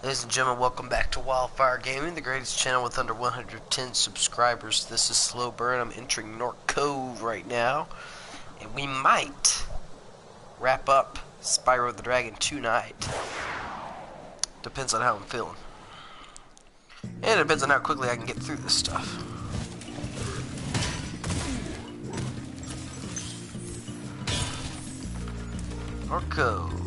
Ladies and gentlemen, welcome back to Wildfire Gaming, the greatest channel with under 110 subscribers. This is SlowBurne. I'm entering North Cove right now, and we might wrap up Spyro the Dragon tonight. Depends on how I'm feeling. And it depends on how quickly I can get through this stuff. North Cove.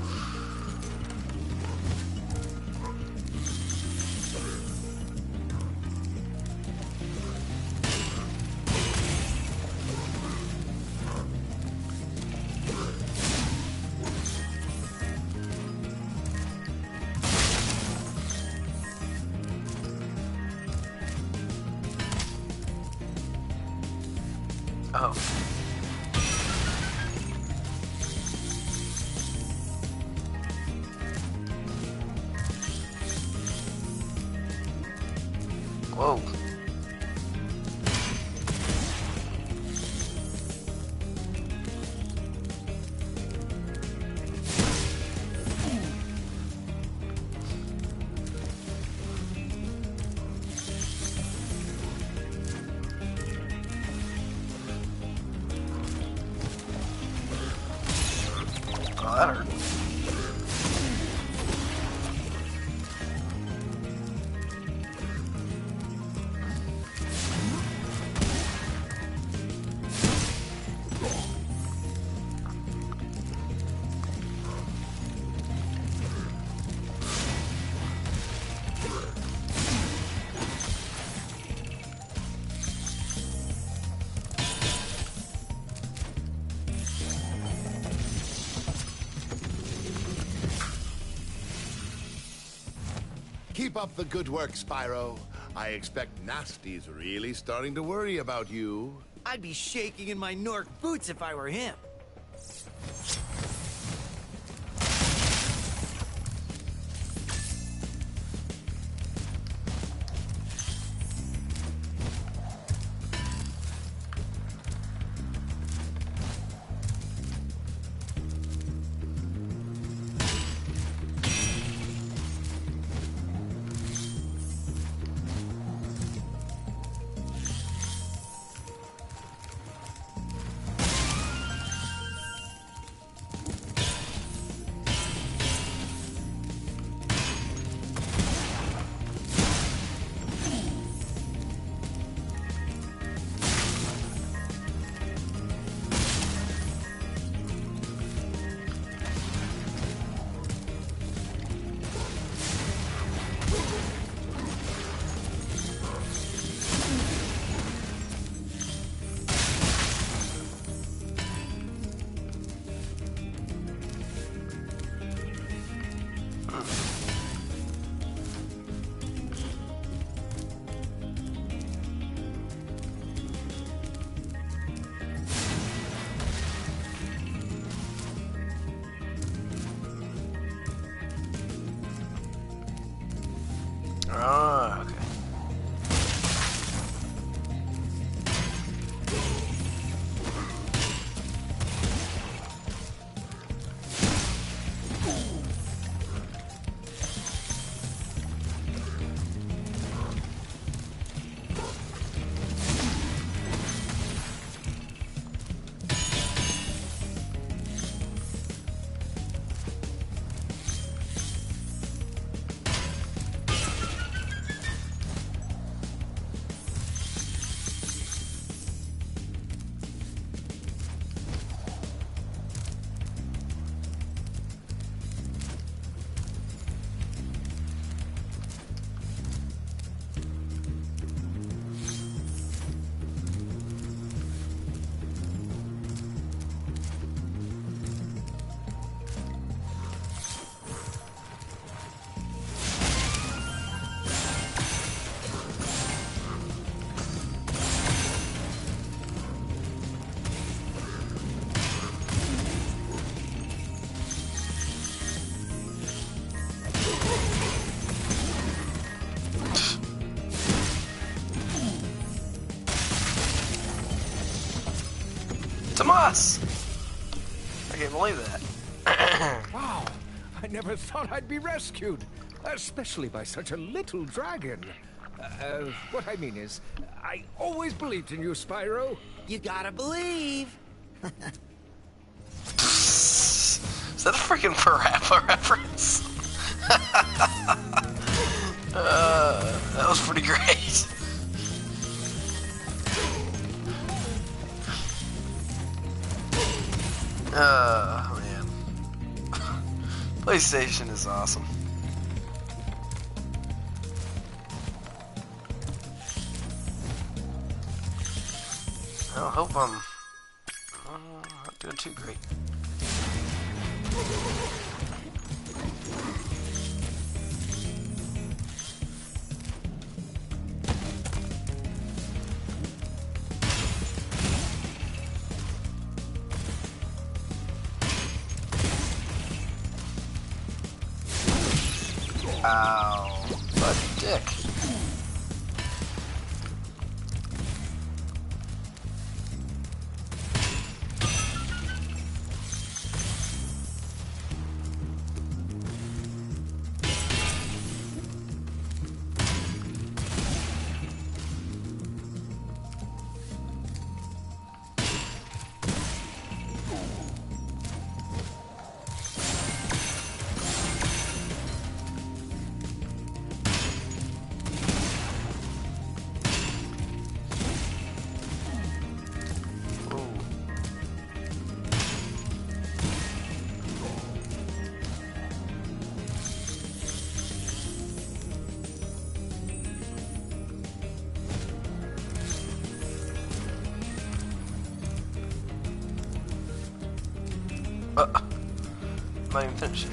Oh. Whoa. Oh, that hurt. Keep up the good work, Spyro. I expect Gnasty's really starting to worry about you. I'd be shaking in my Nork boots if I were him. Ah, okay. Tomas! I can't believe that. Wow, I never thought I'd be rescued. especially by such a little dragon. What I mean is, I always believed in you, Spyro. You gotta believe. Is that a freaking Parappa reference? That was pretty great. Man. PlayStation is awesome. I hope I'm not doing too great. Ow. What a dick. I'm not even finished.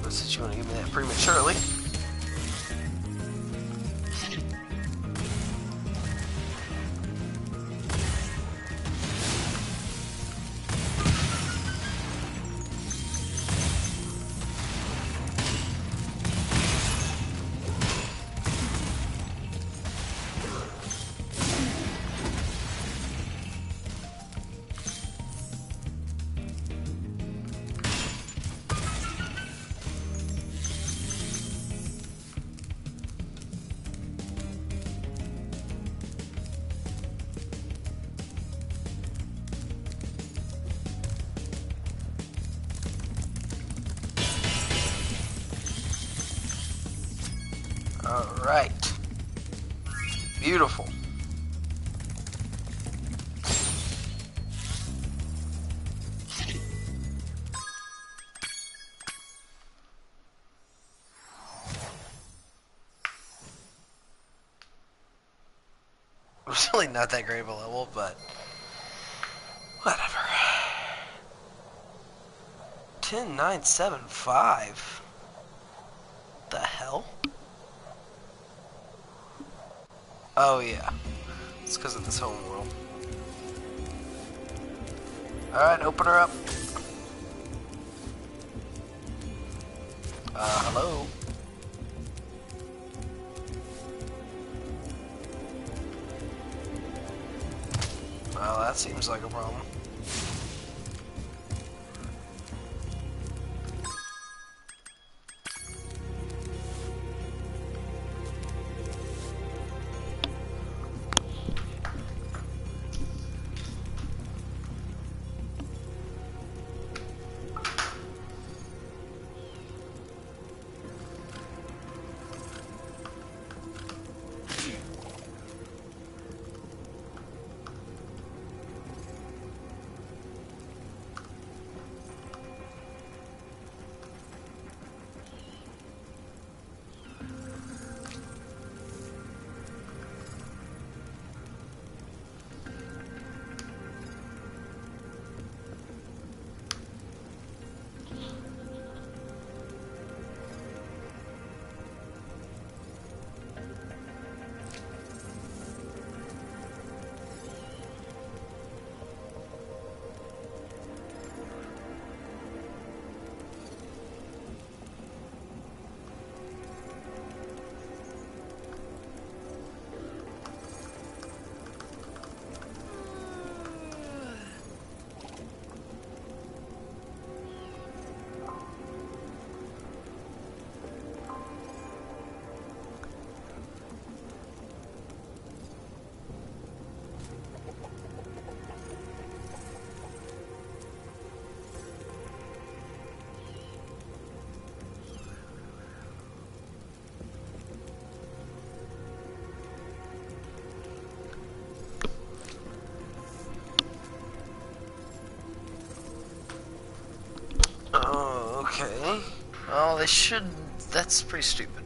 Since you want to give me that prematurely. Alright. Beautiful. It's really not that great of a level, but whatever. 10975. The hell? Oh yeah, it's because of this home world. Alright, open her up. Hello? Well, that seems like a problem. Oh, they should... That's pretty stupid.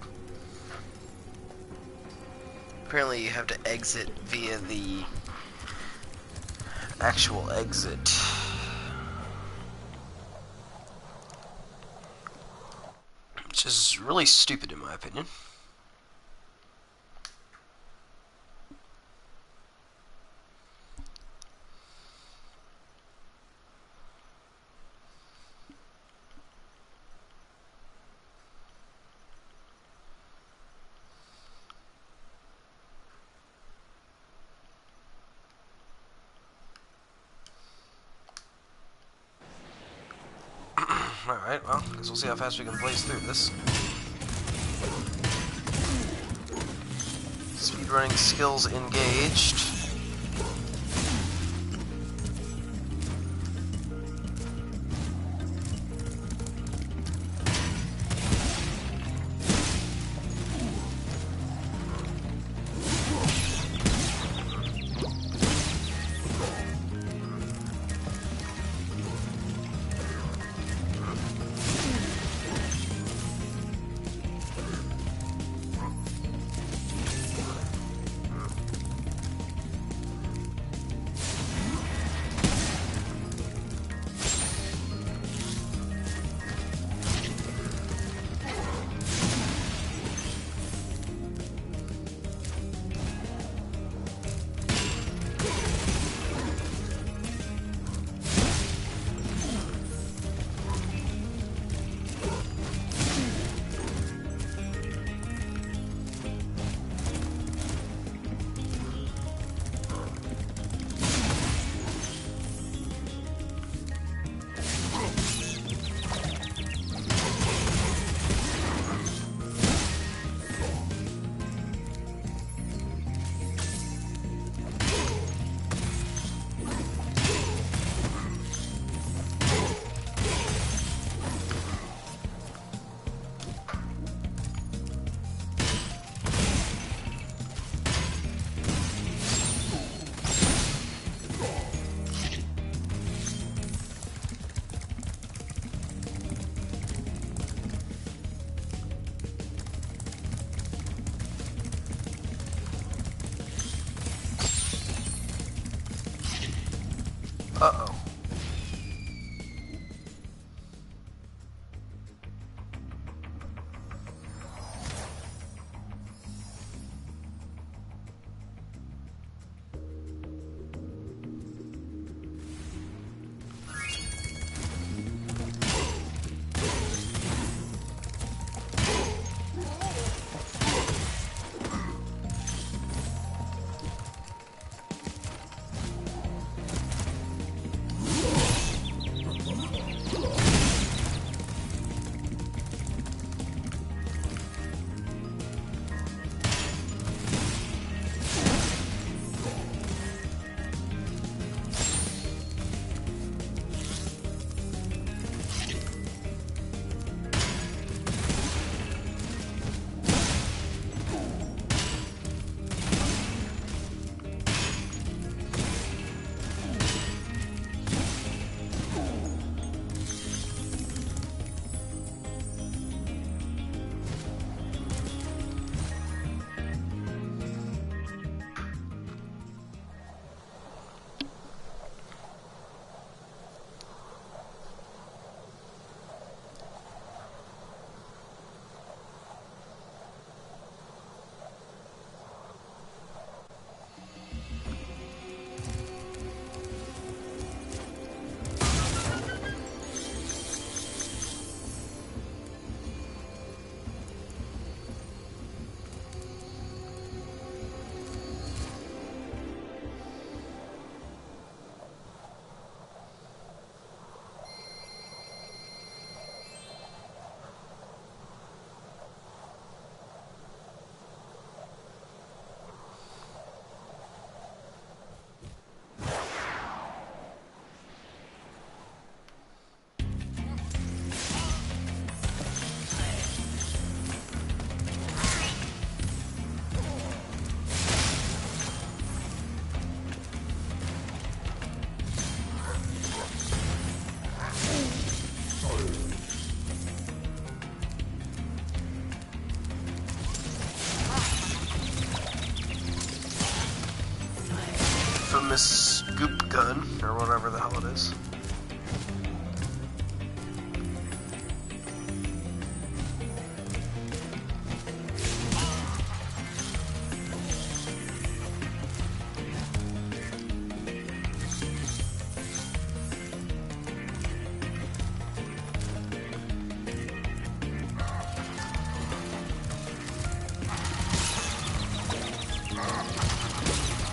Apparently you have to exit via the actual exit. Which is really stupid in my opinion. Alright, well, guess we'll see how fast we can blaze through this. Speedrunning skills engaged. infamous goop gun, or whatever the hell it is.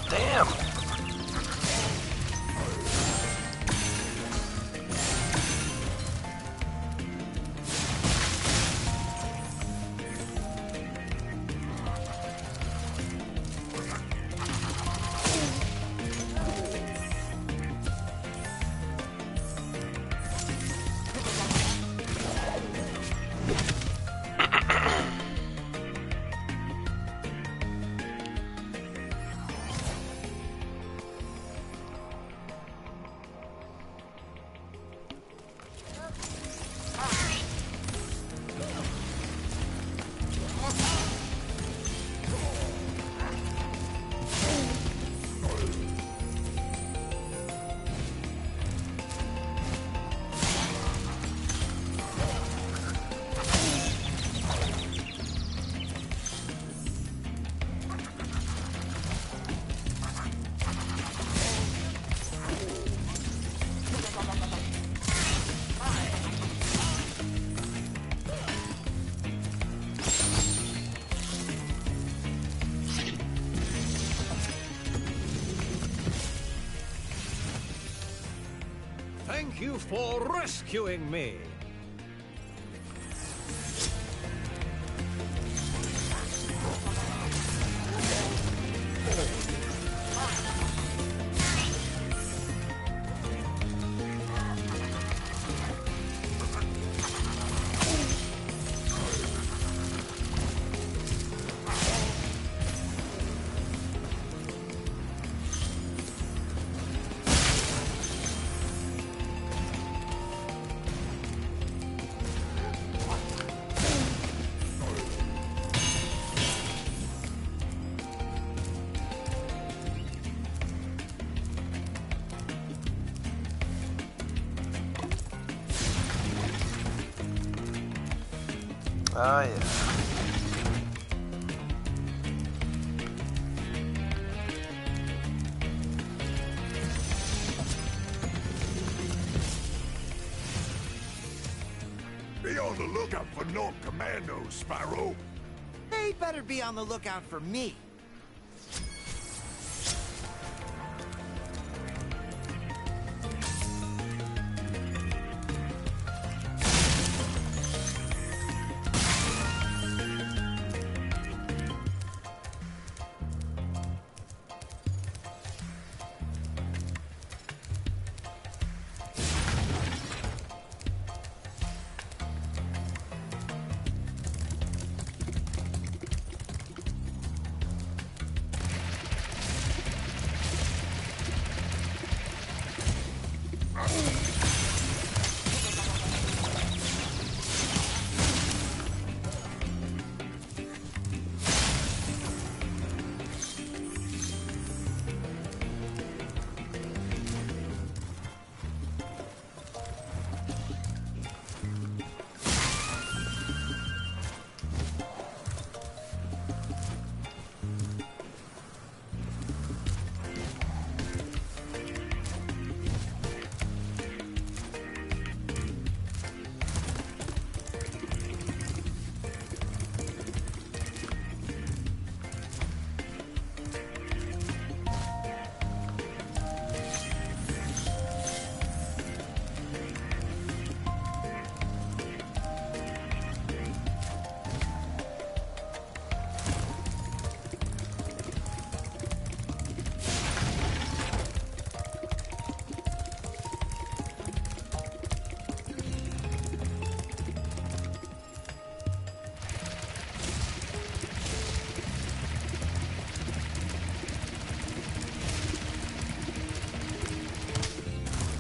Damn! Thank you for rescuing me. Ah, yeah. Be on the lookout for North Commandos, Spyro. They better be on the lookout for me.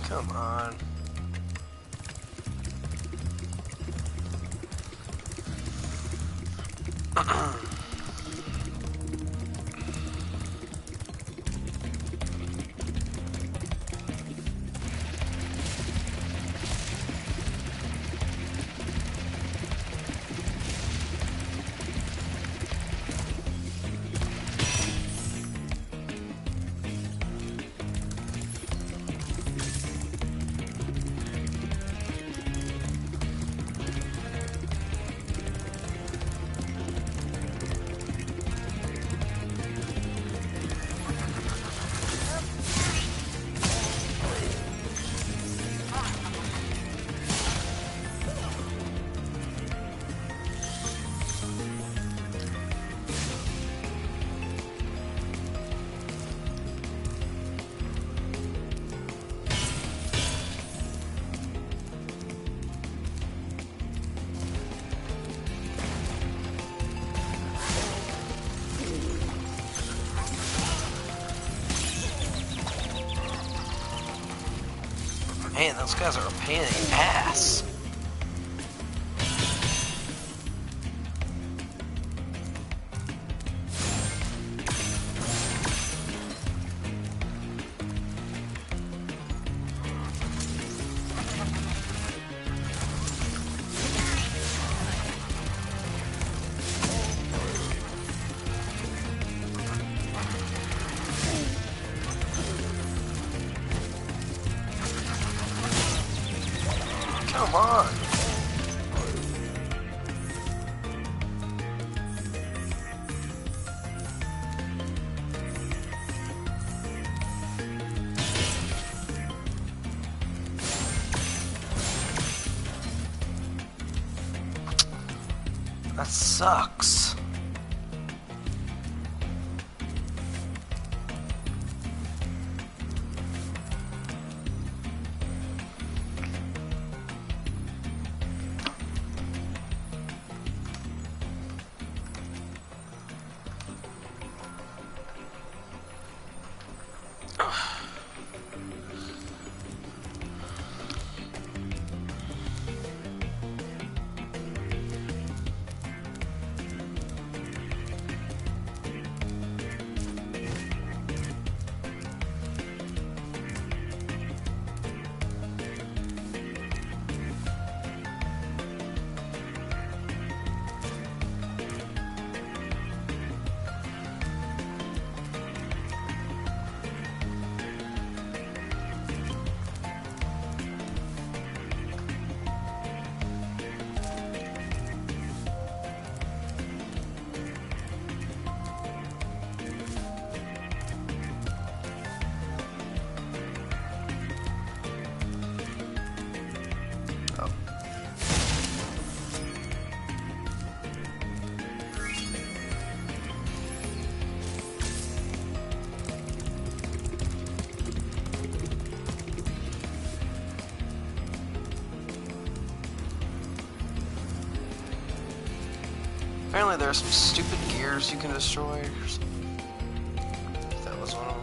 Come on. Man, those guys are a pain in the ass. Come on. That sucks. Apparently there are some stupid gears you can destroy. That was one of them.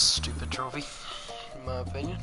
Stupid trophy, in my opinion.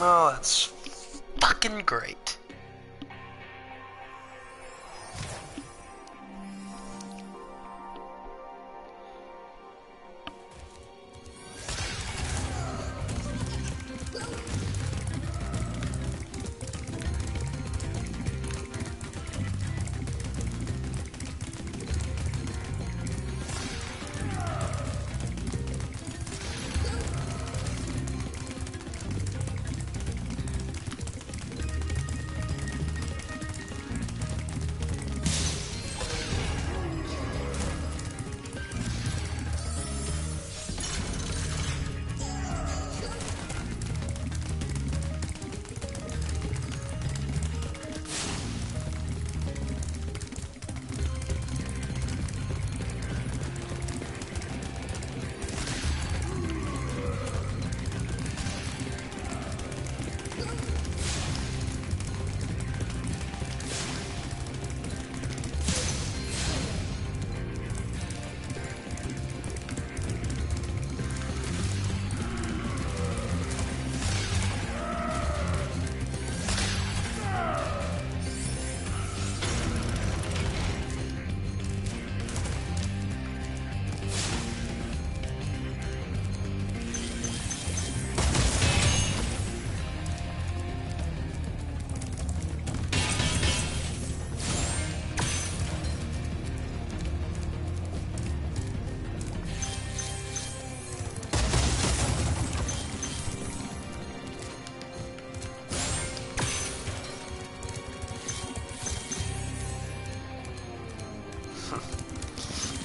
Oh, that's fucking great.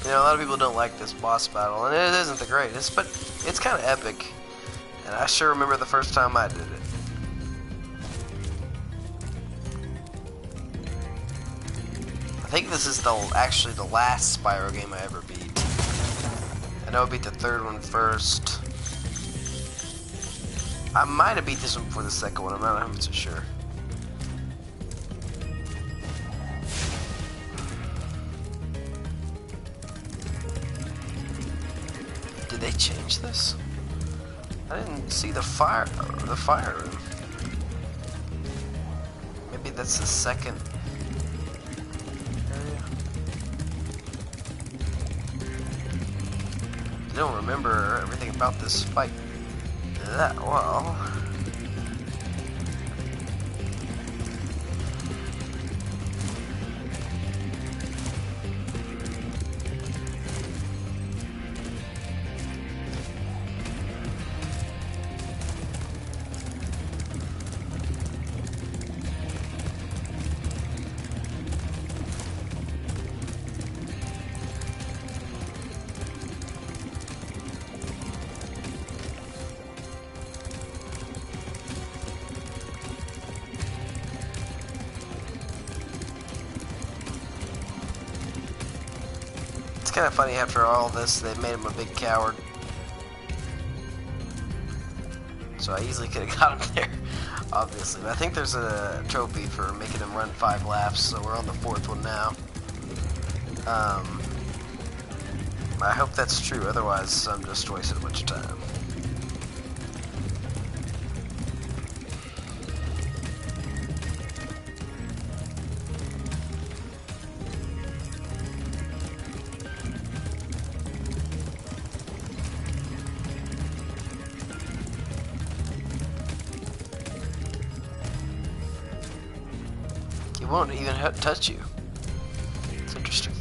You know, a lot of people don't like this boss battle, and it isn't the greatest, but it's kind of epic. And I sure remember the first time I did it. I think this is actually the last Spyro game I ever beat. I know I beat the third one first. I might have beat this one before the second one, I'm not 100% sure. Did they change this? I didn't see the fire room. Maybe that's the second area. I don't remember everything about this fight that well. It's kind of funny, after all this, they made him a big coward. So I easily could have got him there, obviously. But I think there's a trophy for making him run 5 laps, so we're on the 4th one now. I hope that's true, otherwise I'm just wasting a bunch of time. He won't even touch you. It's interesting.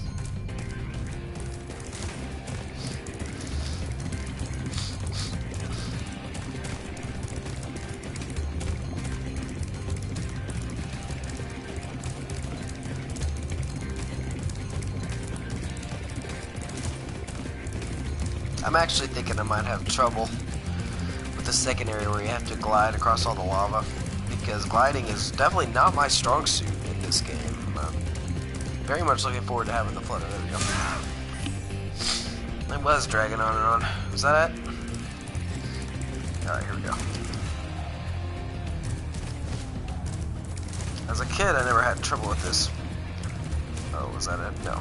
I'm actually thinking I might have trouble with the second area where you have to glide across all the lava. because gliding is definitely not my strong suit in this game. I'm very much looking forward to having the flutter. There we go. It was dragging on and on. Was that it? Alright, here we go. As a kid, I never had trouble with this. Oh, was that it? No.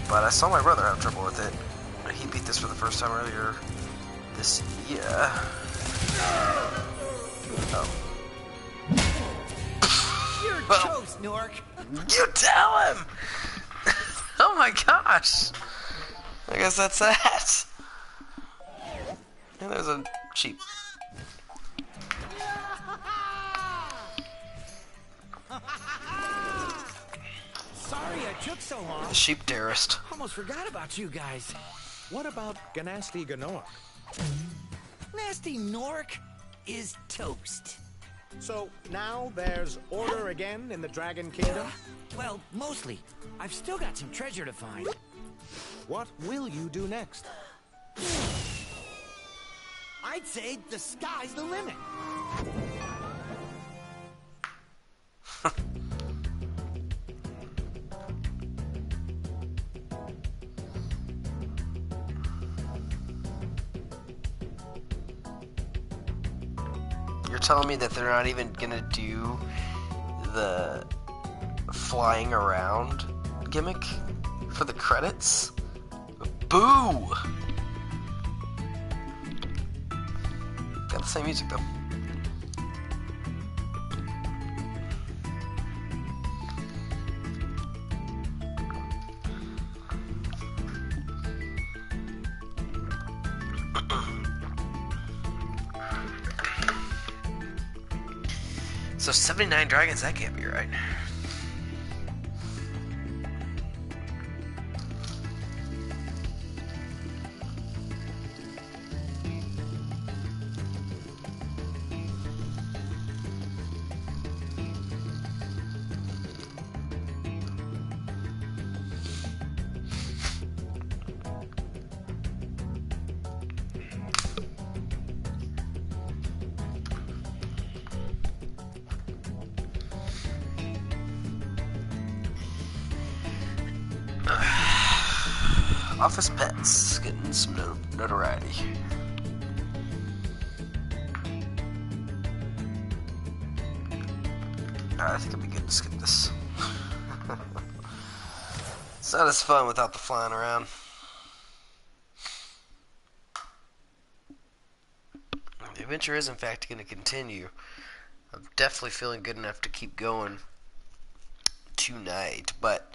But I saw my brother have trouble with it. He beat this for the first time earlier this year. Oh. You're toast, Nork. You tell him! Oh my gosh! I guess that's that. And there's a sheep. Sorry I took so long. The sheep terrorist. Almost forgot about you guys. What about Gnasty Gnork? Gnasty Nork is toast. So now there's order again in the Dragon Kingdom? Well, mostly. I've still got some treasure to find. What will you do next? I'd say the sky's the limit. You're telling me that they're not even gonna do the flying around gimmick for the credits? Boo! Got the same music though. So 79 dragons, that can't be right. Office Pets, getting some notoriety. Alright, I think it'll be good to skip this. It's not as fun without the flying around. The adventure is in fact going to continue. I'm definitely feeling good enough to keep going tonight, but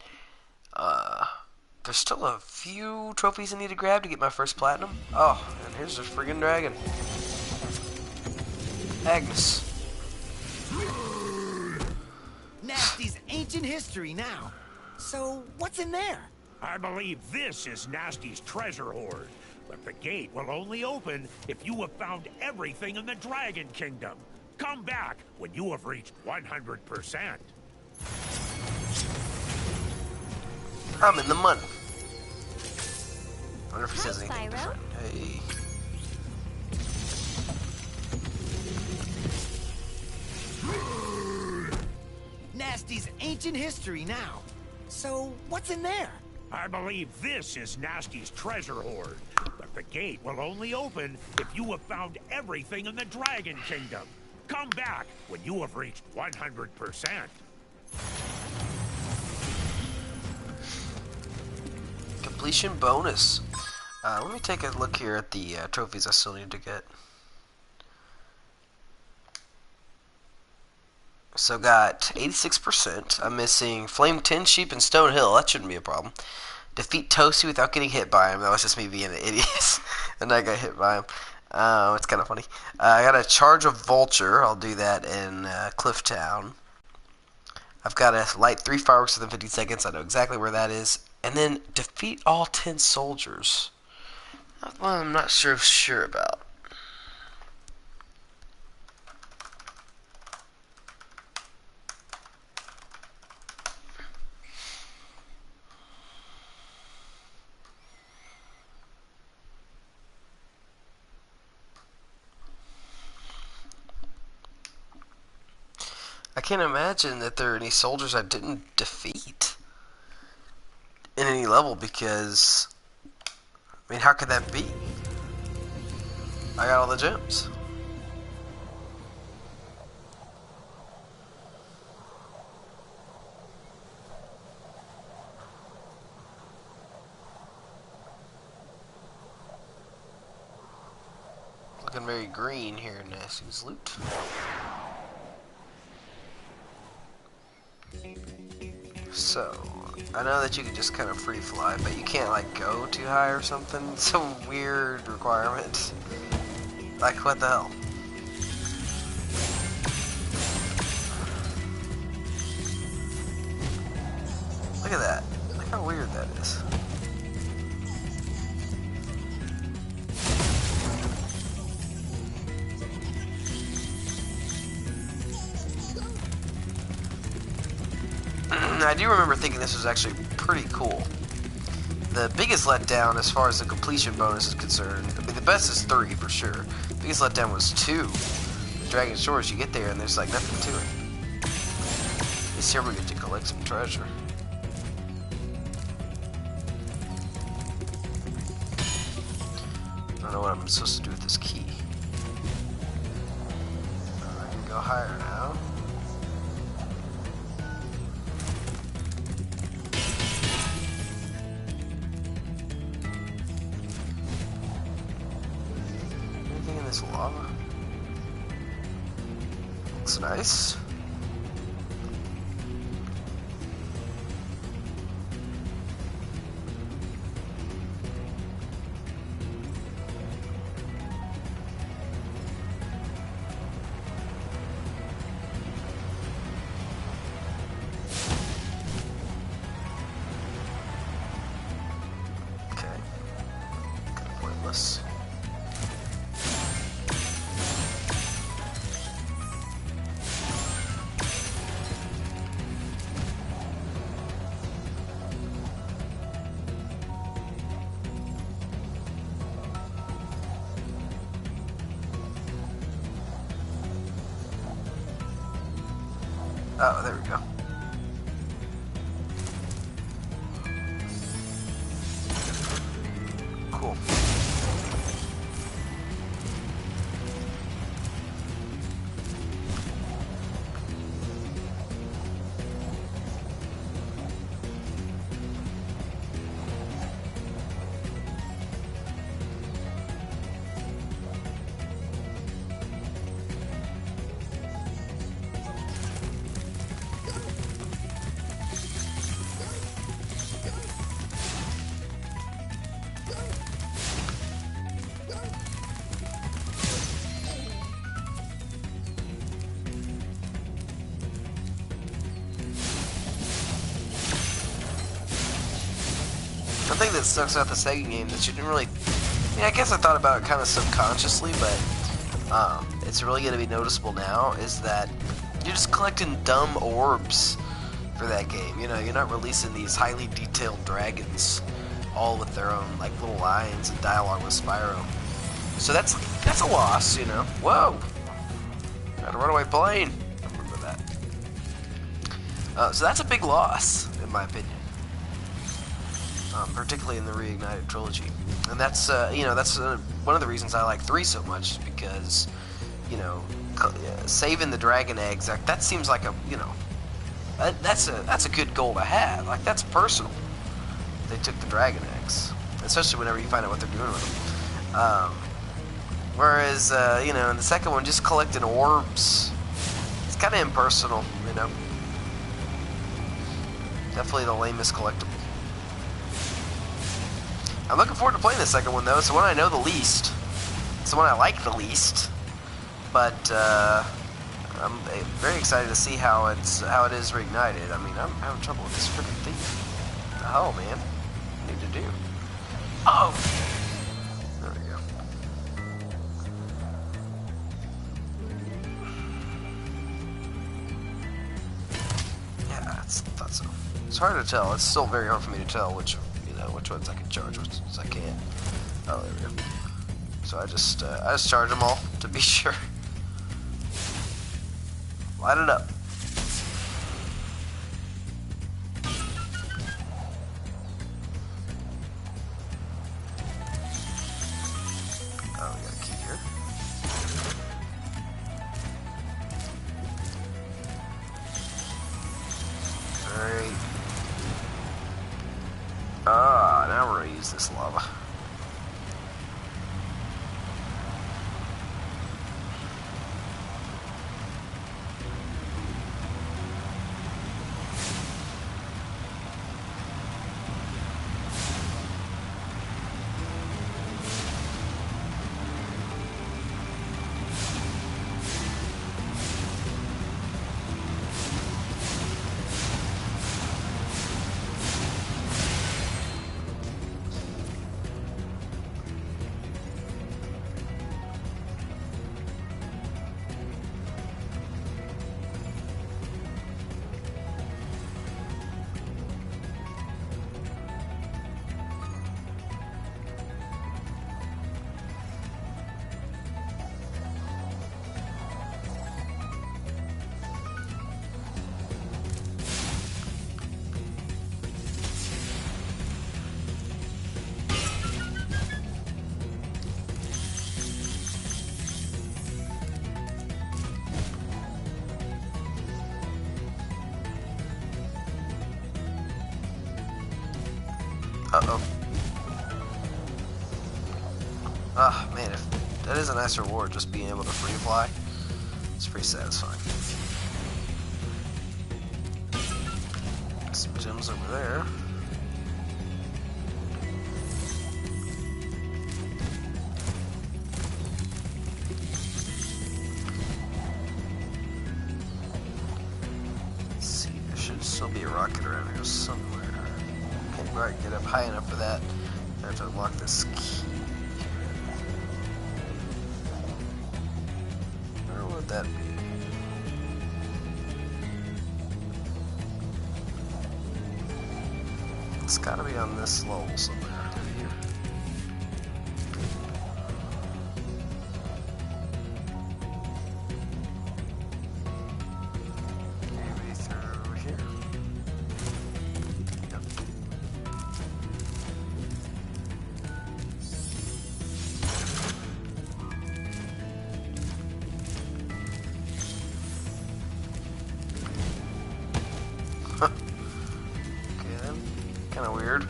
there's still a few trophies I need to grab to get my first platinum. Oh, and here's a friggin' dragon. Agnes. Gnasty's ancient history now. So, what's in there? I believe this is Gnasty's treasure hoard. But the gate will only open if you have found everything in the Dragon Kingdom. Come back when you have reached 100%. I'm in the money. I wonder if he says Hi, anything Spyro. different. Hey. Gnasty's ancient history now. So, what's in there? I believe this is Gnasty's treasure hoard. But the gate will only open if you have found everything in the Dragon Kingdom. Come back when you have reached 100%. Completion bonus. Let me take a look here at the trophies I still need to get. So got 86%. I'm missing Flame 10 Sheep and Stone Hill. That shouldn't be a problem. Defeat Toasty without getting hit by him. That was just me being an idiot. And I got hit by him. It's kind of funny. I got to charge a vulture. I'll do that in Clifftown. I've got to light 3 fireworks within 50 seconds. I know exactly where that is. And then defeat all 10 soldiers. That's one I'm not sure about. can't imagine that there are any soldiers I didn't defeat in any level, because, I mean, how could that be? I got all the gems. Looking very green here in Gnasty's loot. So, I know that you can just kind of free fly, but you can't like go too high or something. It's a weird requirement. Like, what the hell? Look at that. Look how weird that is. I do remember thinking this was actually pretty cool. The biggest letdown as far as the completion bonus is concerned, I mean, the best is 3 for sure. The biggest letdown was 2. The Dragon Shores, you get there and there's like nothing to it. This here we get to collect some treasure. I don't know what I'm supposed to do with this key. I can go higher now. Lava. Looks nice. Okay. Kind of pointless. Oh, there we go. Cool. One thing that sucks about the second game that you didn't really... I mean, I guess I thought about it kind of subconsciously, but it's really going to be noticeable now, is that you're just collecting dumb orbs for that game. You know, you're not releasing these highly detailed dragons, all with their own, like, little lines and dialogue with Spyro. So that's a loss, you know. Whoa! Got a runaway plane. I remember that. So that's a big loss, in my opinion. Particularly in the Reignited trilogy, and that's you know, that's one of the reasons I like 3 so much, because, you know, saving the dragon eggs, like, that seems like a, you know, that's a good goal to have. Like, that's personal. They took the dragon eggs, especially whenever you find out what they're doing with them. Whereas you know, in the second one, just collecting orbs, it's kind of impersonal, you know. Definitely the lamest collectible. I'm looking forward to playing the second one, though. It's the one I know the least. It's the one I like the least. But I'm very excited to see how it is reignited. I mean, I'm having trouble with this freaking thing. What the hell, man? What do I need to do? Oh! There we go. Yeah, I thought so. It's hard to tell. It's still very hard for me to tell which ones I can charge, which ones I can't. Oh, there we go. So I just charge them all to be sure. Light it up. Oh, we got a key here. Great. Ah, now we're gonna use this lava. Uh-oh. Ah, man, if that is a nice reward, just being able to free fly. It's pretty satisfying. Some gems over there. Let's see, there should still be a rocket around here somewhere. Can't quite get up high enough for that. I have to unlock this key. Where would that be? It's gotta be on this level somewhere. Here. Maybe through here. Yep. Okay then. Kinda weird.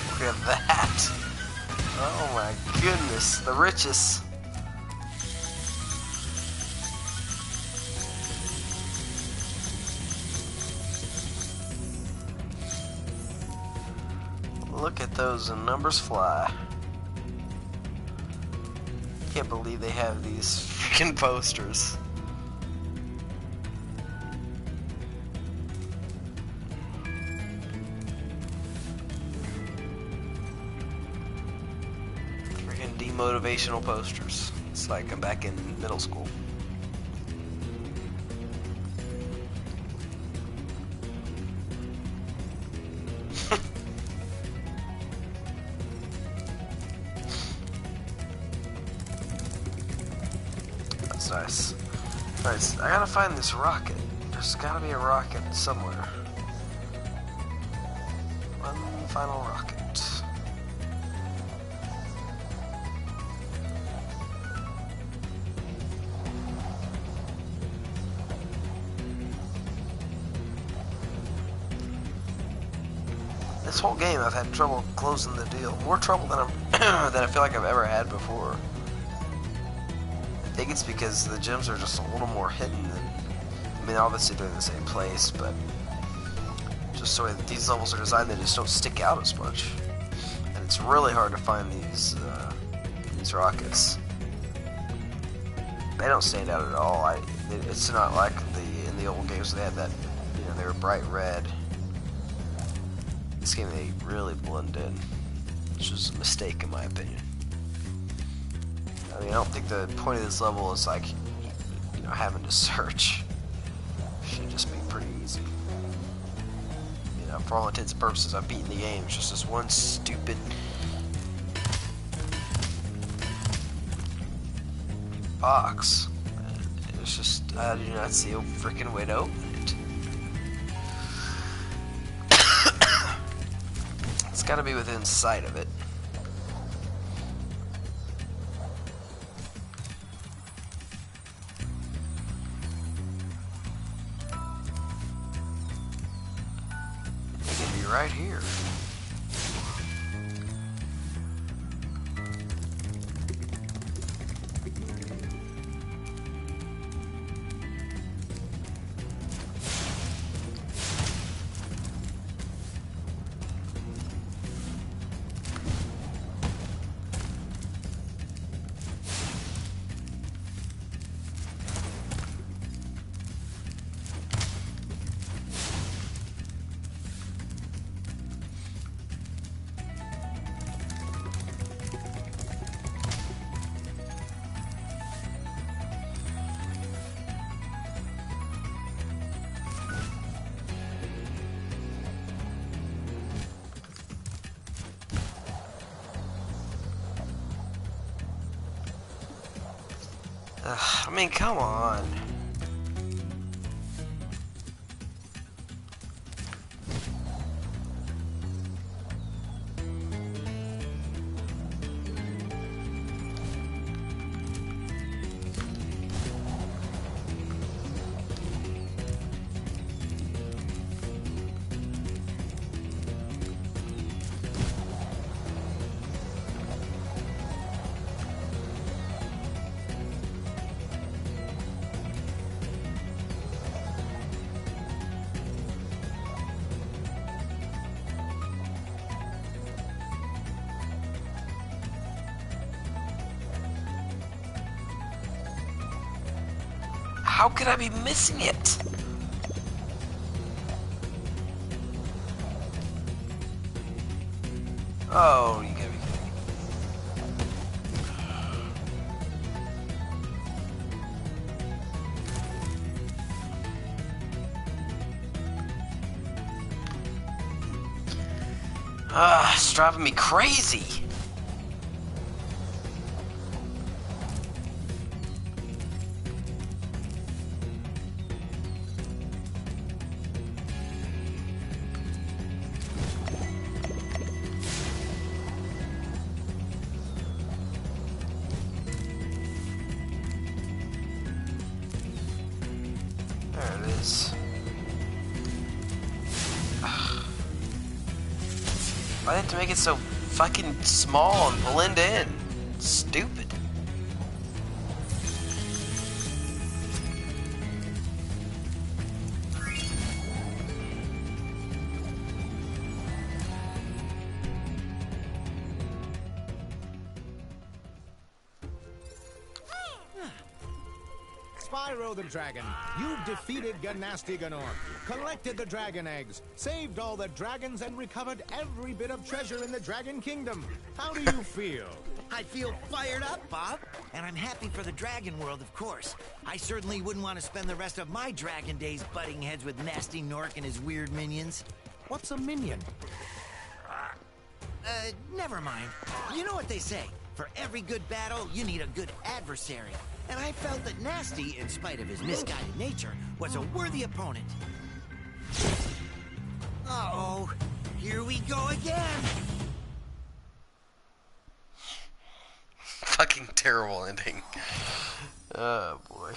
Look at that! Oh my goodness, the riches! Look at those numbers fly. Can't believe they have these freaking posters. Freaking demotivational posters. It's like I'm back in middle school. That's nice. Nice. I gotta find this rocket. There's gotta be a rocket somewhere. One final rocket. This whole game I've had trouble closing the deal. More trouble than than I feel like I've ever had before. I think it's because the gems are just a little more hidden than, I mean, obviously they're in the same place, but just the way that these levels are designed, they just don't stick out as much. And it's really hard to find these rockets. They don't stand out at all. It's not like in the old games they had that, you know, they were bright red. This game they really blend in, which is a mistake in my opinion. I mean, I don't think the point of this level is like, you know, having to search. It should just be pretty easy. for all intents and purposes, I've beaten the game. It's just this one stupid box. It's just, I do not see a freaking way to open it. It's gotta be within sight of it. It can be right here. I mean, come on. How could I be missing it? Oh, you gotta be kidding me. It's driving me crazy. There it is. Why do they have to make it so fucking small and blend in? Stupid. Spyro the Dragon, you've defeated Gnasty, collected the dragon eggs, saved all the dragons, and recovered every bit of treasure in the Dragon Kingdom. How do you feel? I feel fired up, Bob. And I'm happy for the dragon world, of course. I certainly wouldn't want to spend the rest of my dragon days butting heads with Gnasty Nork and his weird minions. What's a minion? Never mind. You know what they say. For every good battle, you need a good adversary. And I felt that Gnasty, in spite of his misguided nature, was a worthy opponent. Uh-oh. Here we go again. Fucking terrible ending. Oh boy.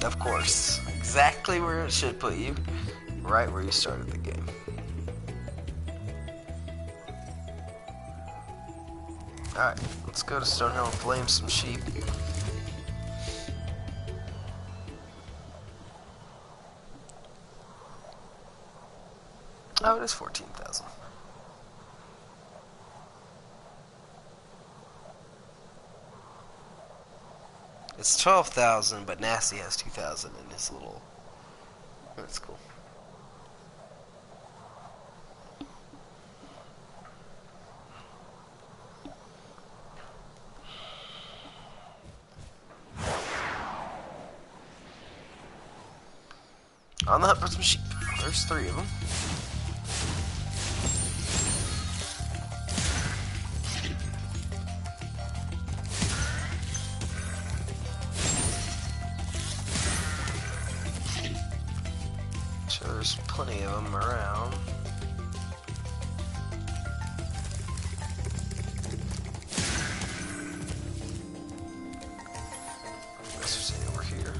Of course. Exactly where it should put you. Right where you started the game. Alright, let's go to Stonehill and flame some sheep. Oh, it is 14,000. It's 12,000, but Gnasty has 2,000 in his little That's cool. On the hunt for some sheep. There's 3 of them. So there's plenty of them around. Unless there's any over here.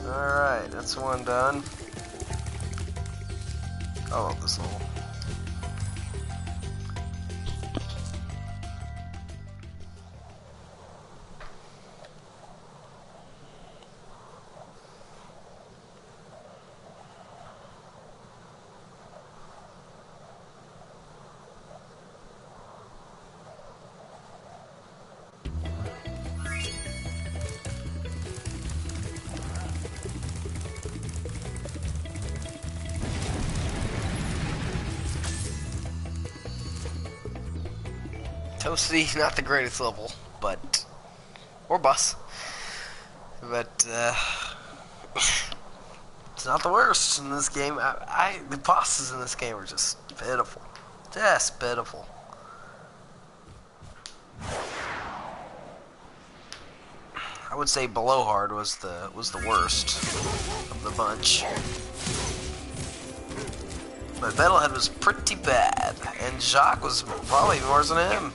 Alright, that's one done. I love this level. Toasty, not the greatest level, but or boss, but it's not the worst in this game. The bosses in this game are just pitiful, just pitiful. I would say below hard was the worst of the bunch. But Metalhead was pretty bad, and Jacques was probably worse than him.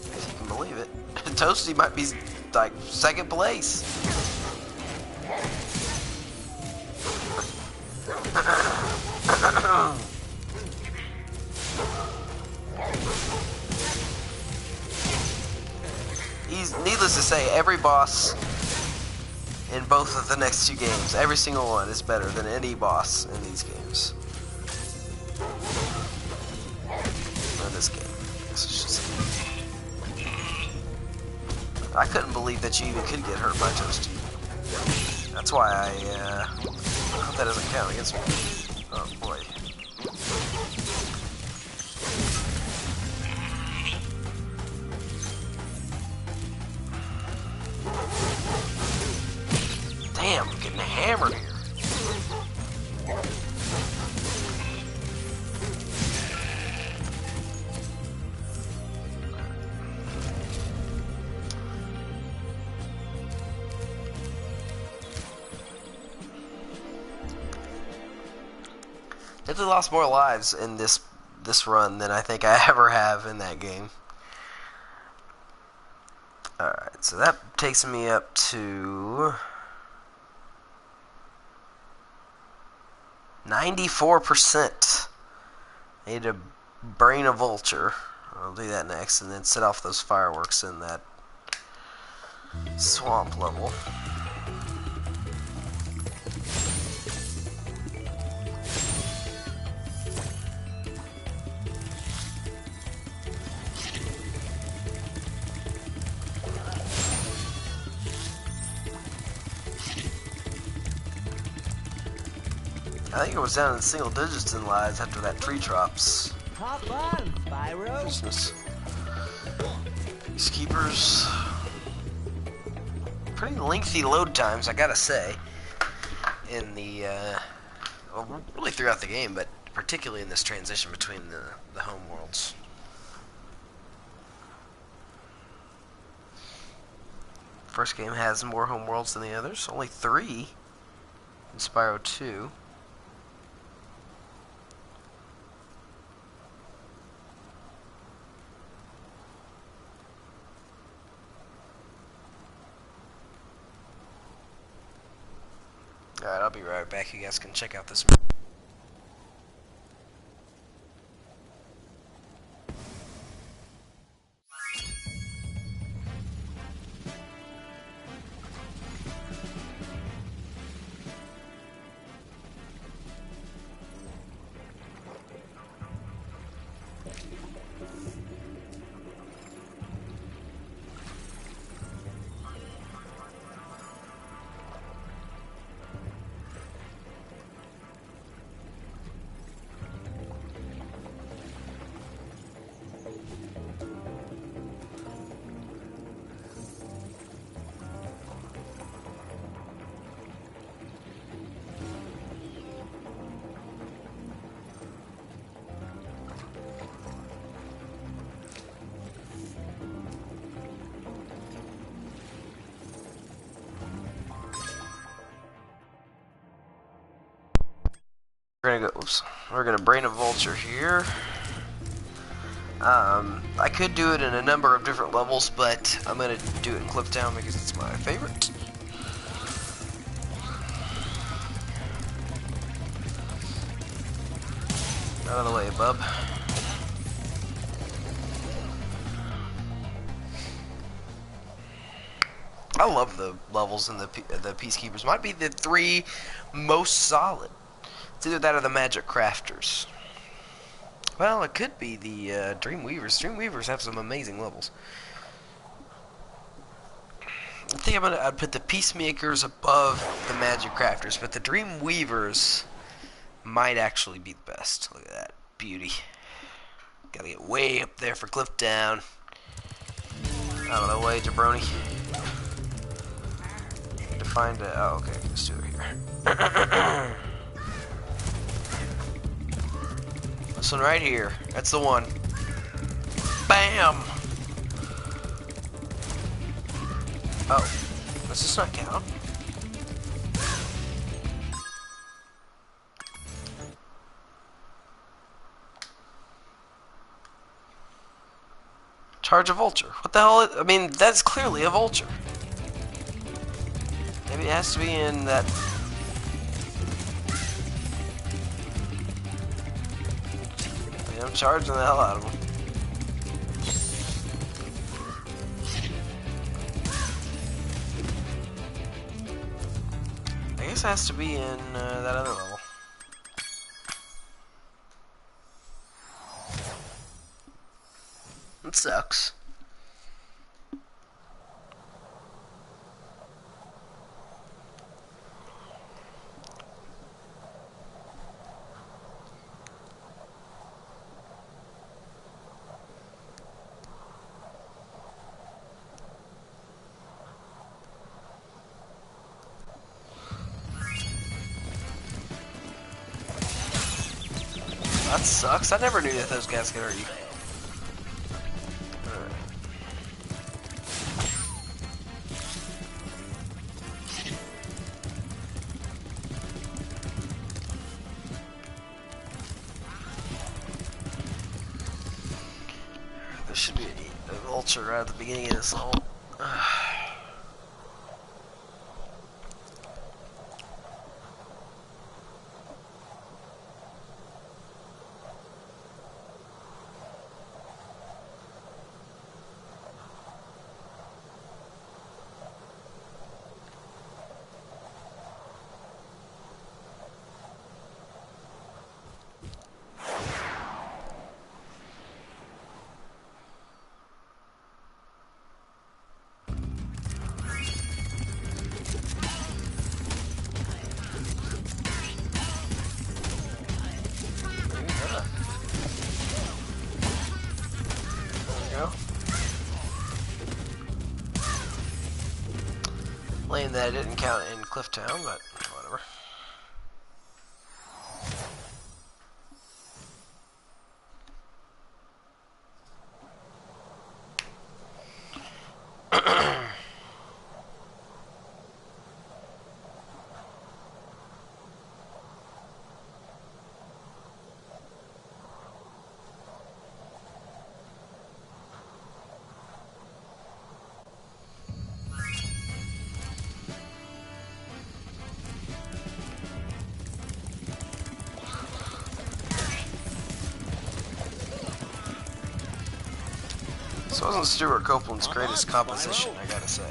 If you can believe it. Toasty might be like 2nd place. Needless to say, every boss in both of the next 2 games, every single one is better than any boss in these games. Or this game. I couldn't believe that you even could get hurt by Toasty. That's why I hope that doesn't count against me. Oh boy. Damn, I'm getting hammered here. Definitely lost more lives in this run than I think I ever have in that game. Alright, so that takes me up to 94%. I need to brain a vulture. I'll do that next, and then set off those fireworks in that swamp level. I think it was down in single digits in lives after that tree drops. Hop on, Spyro. Business. Peacekeepers. Pretty lengthy load times, I gotta say. In the well, really throughout the game, but particularly in this transition between the home worlds. First game has more home worlds than the others. Only 3 in Spyro 2. Alright, I'll be right back. You guys can check out this. We're gonna brain a vulture here. I could do it in a number of different levels, but I'm gonna do it in Clifftown because it's my favorite. Out of the way, bub. I love the levels in the Peacekeepers. Might be the 3 most solid. It's either that or the Magic Crafters. Well, it could be the Dreamweavers. Dreamweavers have some amazing levels. I think I'd put the Peacemakers above the Magic Crafters, but the Dreamweavers might actually be the best. Look at that beauty. Gotta get way up there for Clifftown. Out of the way, jabroni. To find it. Oh, okay. Let's do it here. This one right here. That's the one. Bam! Oh. Does this not count? Charge a vulture. What the hell? I mean, that's clearly a vulture. Maybe it has to be in that. I'm charging the hell out of them. I guess it has to be in that other level. It sucks. That sucks. I never knew that those guys could hurt you. Alright. There should be a vulture right at the beginning of this level. Lame that it didn't count in Clifftown, but whatever. This wasn't Stuart Copeland's greatest composition, I gotta say.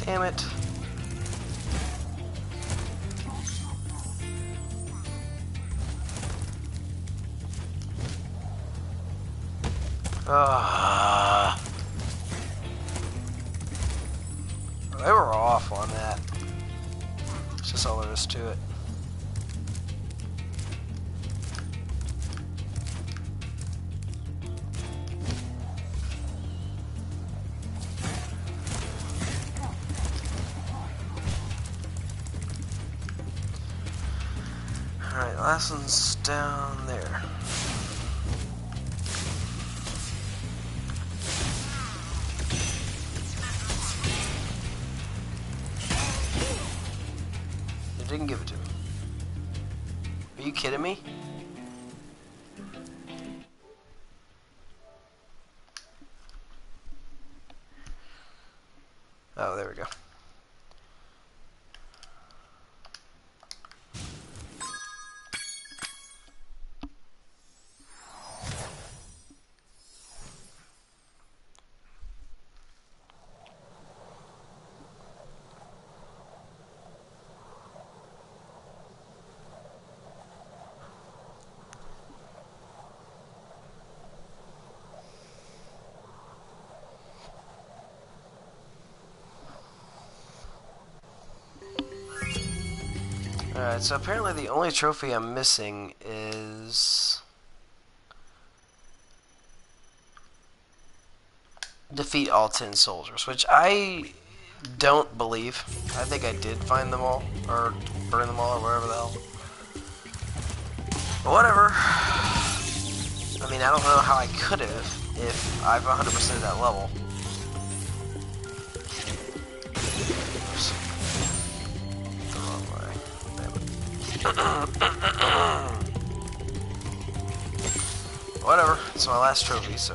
Damn it. They were off on that. That's just all there is to it. Alright, last one's down there. They didn't give it to me. Are you kidding me? Oh, there we go. Alright, so apparently the only trophy I'm missing is defeat all 10 soldiers, which I don't believe. I think I did find them all, or burn them all, or wherever the hell. But whatever. I mean, I don't know how I could have if I've 100% of that level. Oops. The wrong way. Damn it. Whatever. It's my last trophy, so.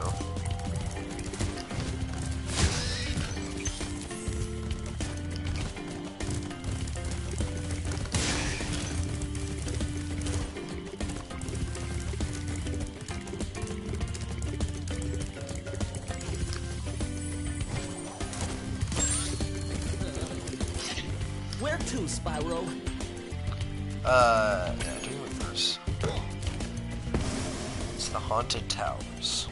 Where to, Spyro? Yeah, do it first. It's the Haunted Towers.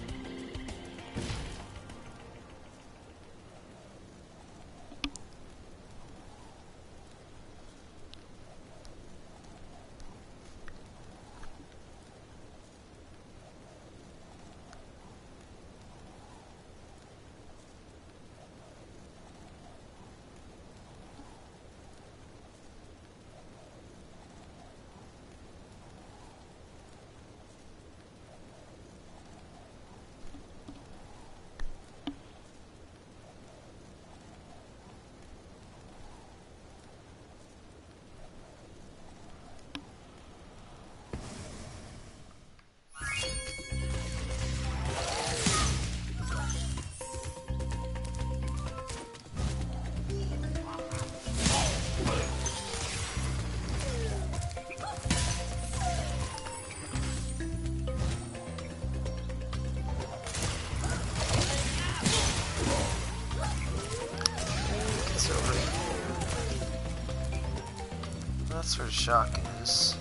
That's where shock is.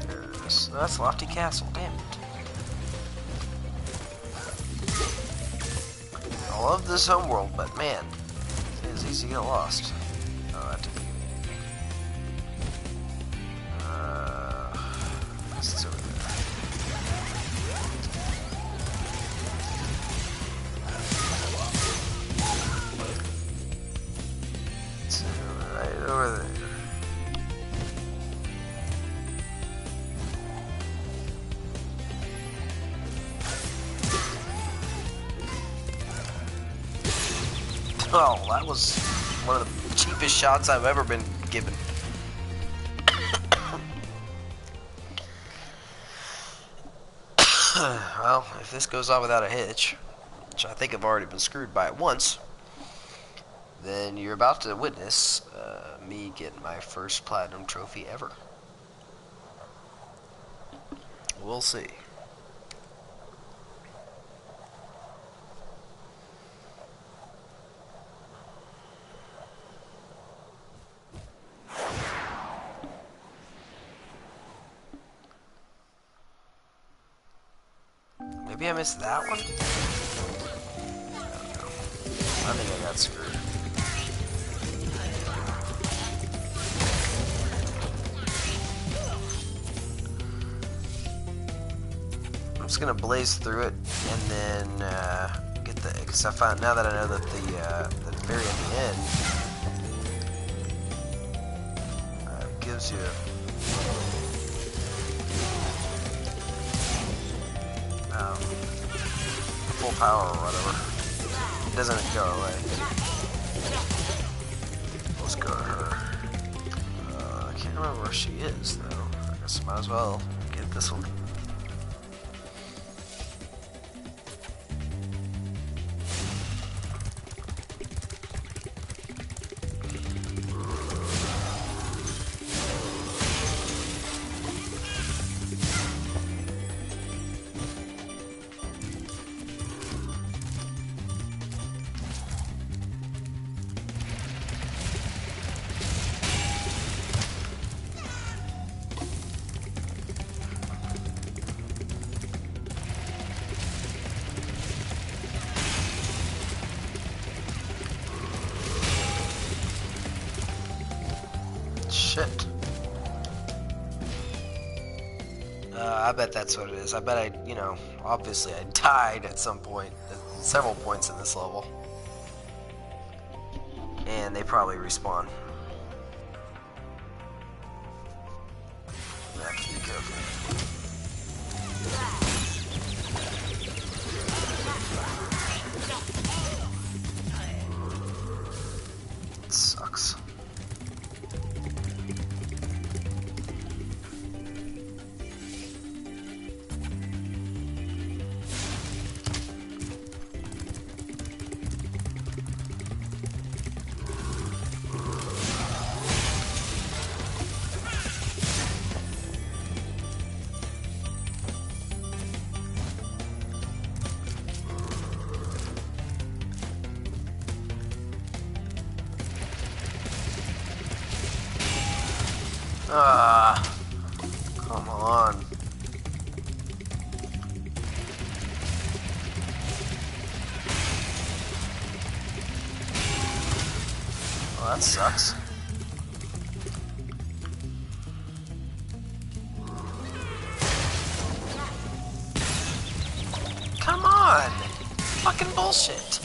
There it is. That's Lofty Castle, damn it. I love this homeworld, but man, it's easy to get lost. Oh, that didn't. It's over there. It's right over there. Oh, that was one of the cheapest shots I've ever been given. Well, if this goes on without a hitch, which I think I've already been screwed by it once, then you're about to witness me getting my first platinum trophy ever. We'll see. Maybe I missed that one? I don't know. I think I got screwed. I'm just gonna blaze through it and then get the, because I found, now that I know that the very at the end gives you full power or whatever. It doesn't go away. Let's go to her. I can't remember where she is though. I guess I might as well get this one. Shit. I bet that's what it is. I bet obviously I died at some point, at several points in this level. And they probably respawn. I have to be careful. It sucks. Come on. Well, that sucks. Come on! Fucking bullshit.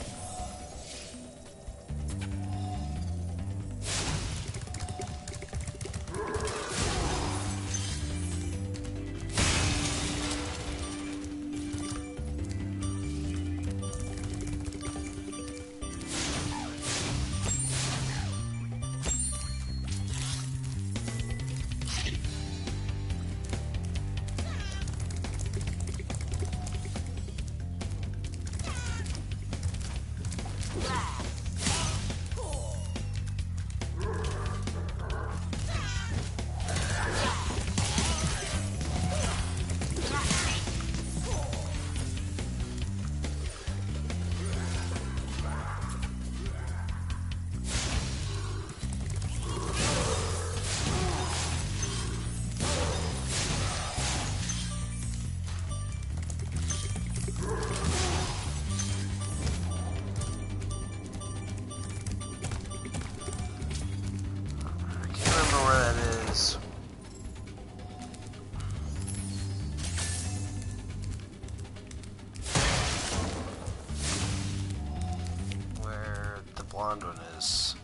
Blonde one is.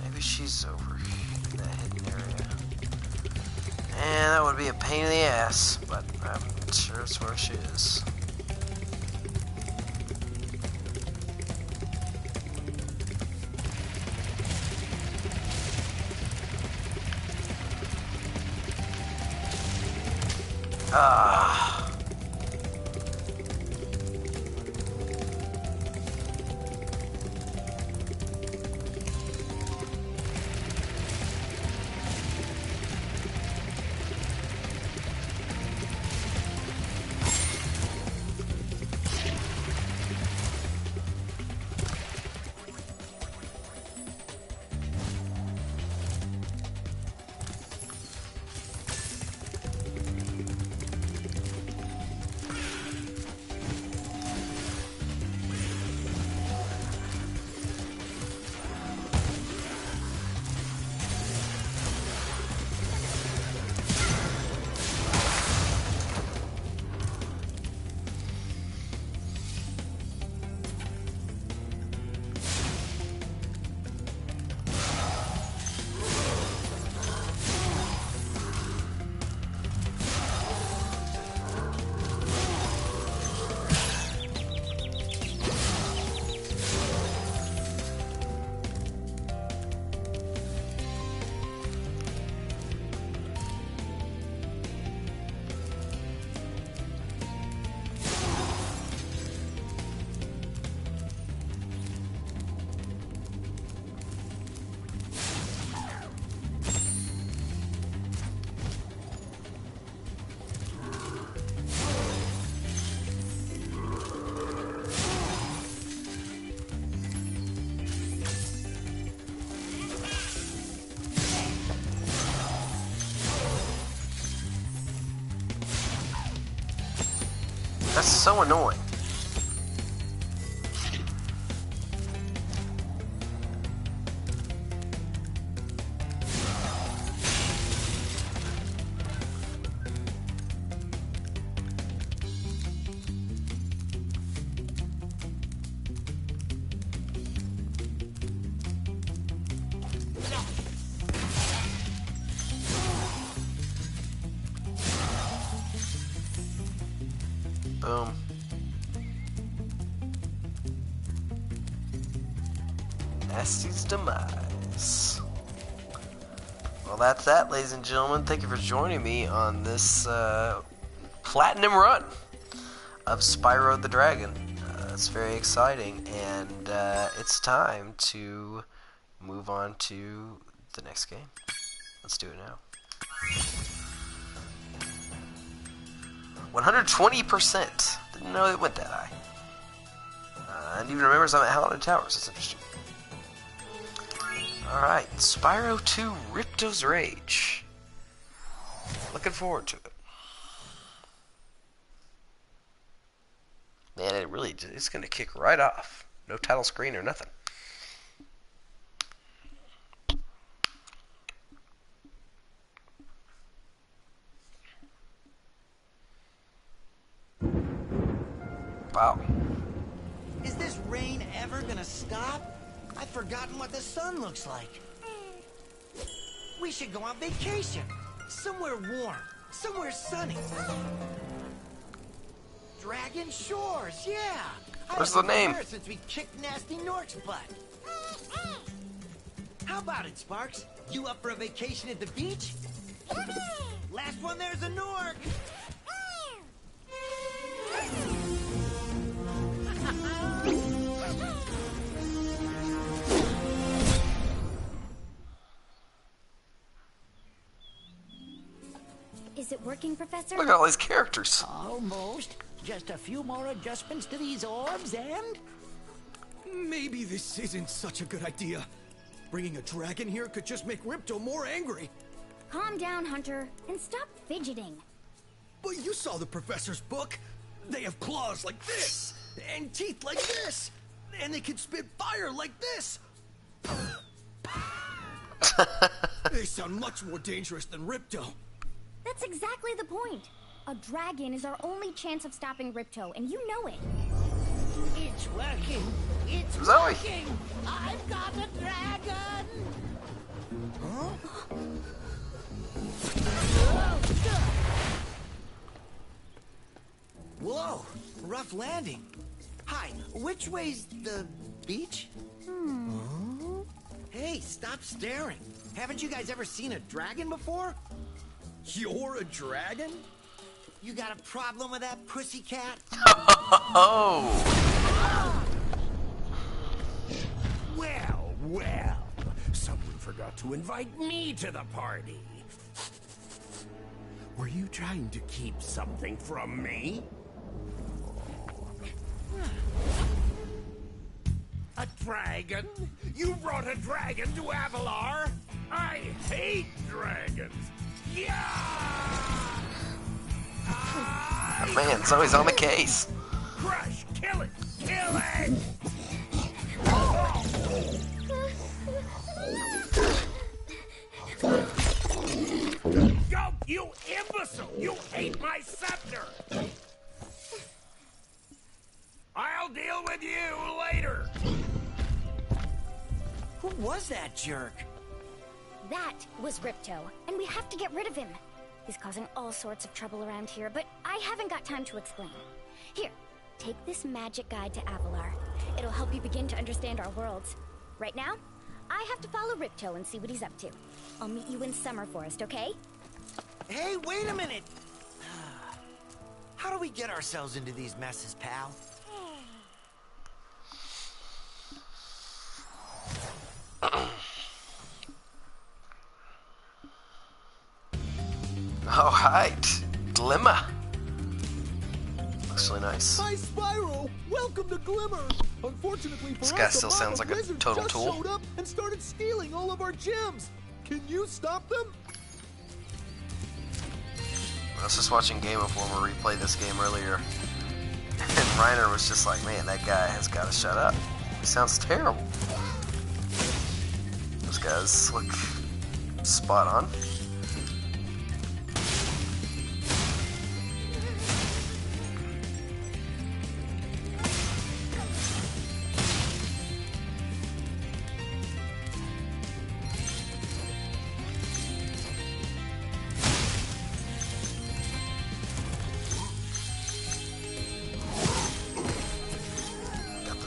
Maybe she's over in that hidden area. And that would be a pain in the ass, but I'm sure it's where she is. Ah. That's so annoying. Gnasty's demise. Well, that's that, ladies and gentlemen. Thank you for joining me on this platinum run of Spyro the Dragon. It's very exciting, and it's time to move on to the next game. Let's do it now. 120%. Didn't know it went that high. And even remembers I'm at Haunted Towers. That's interesting. Alright, Spyro 2 Ripto's Rage. Looking forward to it. Man, it's going to kick right off. No title screen or nothing. Wow. Is this rain ever gonna stop? I've forgotten what the sun looks like. We should go on vacation. Somewhere warm. Somewhere sunny. Dragon Shores, yeah. Where's the name? Since we kicked Gnasty Nork's butt. How about it, Sparks? You up for a vacation at the beach? Last one there's a Nork. Is it working, Professor? Look at all these characters. Almost. Just a few more adjustments to these orbs and... Maybe this isn't such a good idea. Bringing a dragon here could just make Ripto more angry. Calm down, Hunter, and stop fidgeting. But you saw the professor's book. They have claws like this, and teeth like this, and they can spit fire like this. They sound much more dangerous than Ripto. That's exactly the point. A dragon is our only chance of stopping Ripto, and you know it. It's working. It's Zoe. working. I've got a dragon. Huh? Whoa, rough landing. Hi, which way's the beach? Hey, stop staring. Haven't you guys ever seen a dragon before? You're a dragon? You got a problem with that, pussycat? Oh! Well, well. Someone forgot to invite me to the party. Were you trying to keep something from me? A dragon? You brought a dragon to Avalar? I hate dragons. Yeah! Man, Zoe's on the case. Crush! Kill it! Kill it! Go, you imbecile! You ate my scepter! I'll deal with you later! Who was that jerk? That was Ripto, and we have to get rid of him. He's causing all sorts of trouble around here, but I haven't got time to explain. Here, take this magic guide to Avalar. It'll help you begin to understand our worlds. Right now, I have to follow Ripto and see what he's up to. I'll meet you in Summer Forest, okay? Hey, wait a minute! How do we get ourselves into these messes, pal? Alright, Glimmer. Looks really nice. Hi, Spyro! Welcome to Glimmer! Unfortunately for This us, guy a still mob sounds of like a lizards total just tool. showed up and started stealing all of our gems. Can you stop them? I was just watching Game Informer replay this game earlier, and Reiner was just like, man, that guy has got to shut up. He sounds terrible. Those guys look spot on.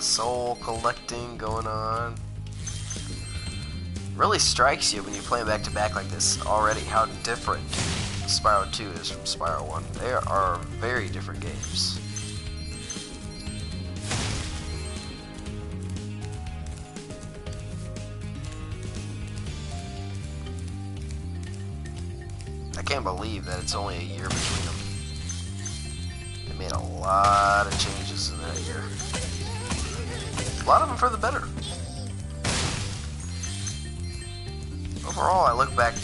Soul collecting going on. really strikes you when you play them back to back like this already how different Spyro 2 is from Spyro 1. They are very different games. I can't believe that it's only a year between them. They made a lot of changes in that year. A lot of them for the better. Overall, I look back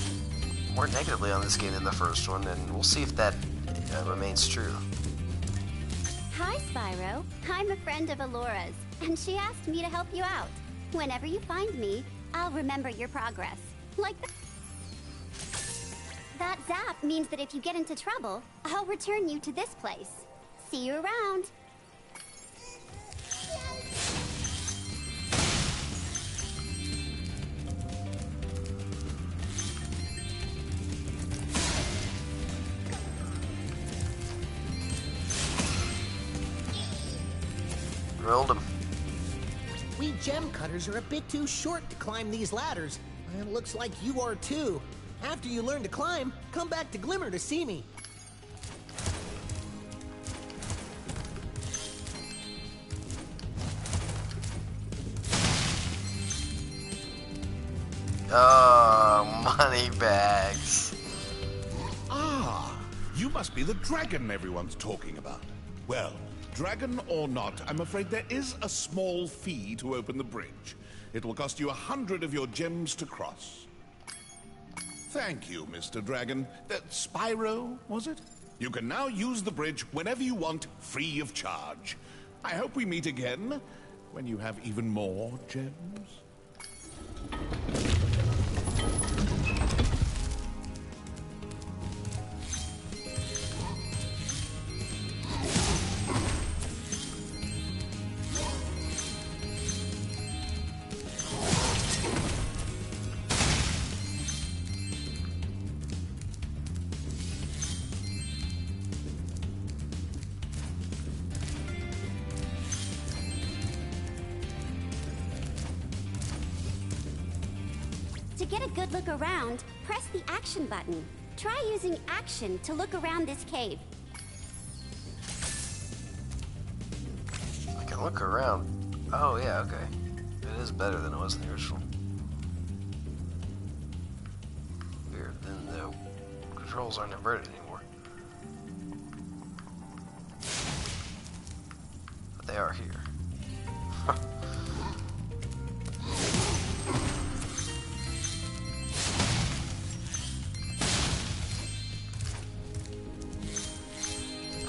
more negatively on this game than the first one, and we'll see if that remains true. Hi, Spyro. I'm a friend of Alora's, and she asked me to help you out. Whenever you find me, I'll remember your progress. Like that zap means that if you get into trouble, I'll return you to this place. See you around. Rolled him. We gem cutters are a bit too short to climb these ladders. And it looks like you are too. After you learn to climb, come back to Glimmer to see me. Oh, money bags. Ah, you must be the dragon everyone's talking about. Well, dragon or not, I'm afraid there is a small fee to open the bridge. It will cost you 100 of your gems to cross. Thank you, Mr. Dragon. Spyro, was it? You can now use the bridge whenever you want, free of charge. I hope we meet again when you have even more gems. To get a good look around, press the action button. Try using action to look around this cave. I can look around. Oh, yeah, okay. It is better than it was in the original. Weird, then the controls aren't inverted anymore. But they are here.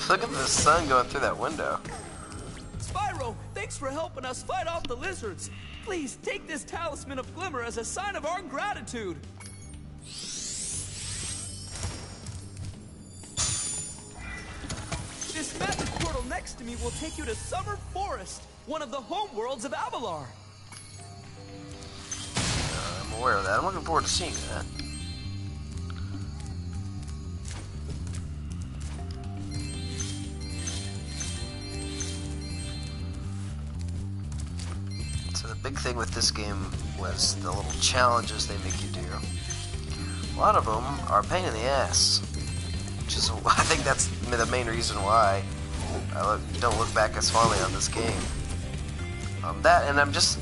Look at the sun going through that window. Spyro, thanks for helping us fight off the lizards. Please take this talisman of glimmer as a sign of our gratitude. This magic portal next to me will take you to Summer Forest, one of the homeworlds of Avalar. I'm aware of that. I'm looking forward to seeing that. Big thing with this game was the little challenges they make you do. A lot of them are a pain in the ass, which is, I think that's the main reason why I don't look back as fondly on this game. That, and I'm just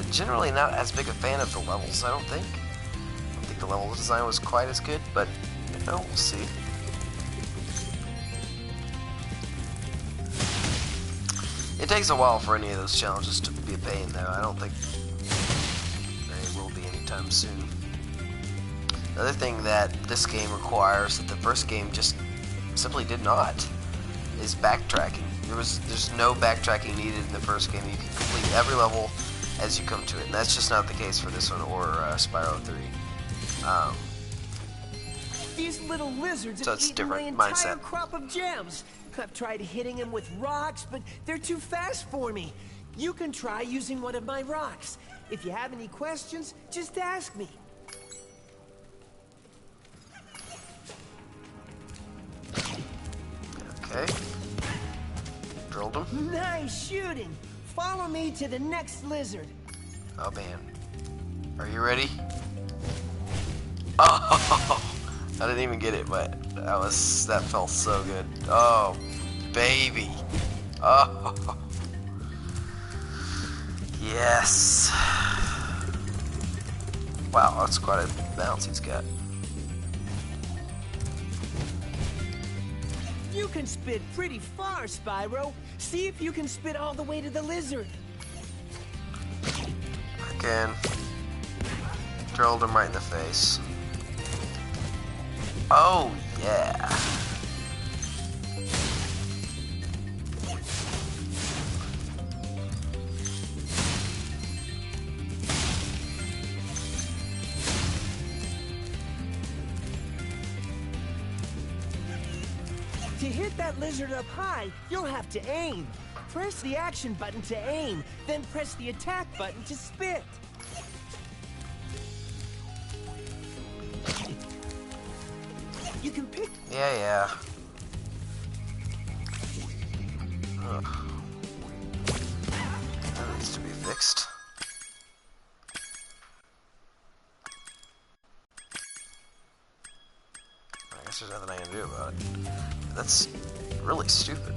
generally not as big a fan of the levels, I don't think. I don't think the level design was quite as good, but, you know, we'll see. It takes a while for any of those challenges to be a pain, though. I don't think they will be anytime soon. Another thing that this game requires that the first game just simply did not is backtracking. There's no backtracking needed in the first game. You can complete every level as you come to it, and that's just not the case for this one or Spyro 3. These little lizards So have it's eaten my different entire mindset. crop of gems. I've tried hitting them with rocks, but they're too fast for me. You can try using one of my rocks. If you have any questions, just ask me. Okay. Drilled him. Nice shooting. Follow me to the next lizard. Oh man. Are you ready? Oh, I didn't even get it, but that felt so good. Oh, baby. Oh, yes. Wow, that's quite a bounce he's got. You can spit pretty far, Spyro. See if you can spit all the way to the lizard. Again, drilled him right in the face. Oh, yeah. To hit that lizard up high, you'll have to aim. Press the action button to aim, then press the attack button to spit. You can pick... Yeah. Ugh. That needs to be fixed. I guess there's nothing I can do about it. That's really stupid.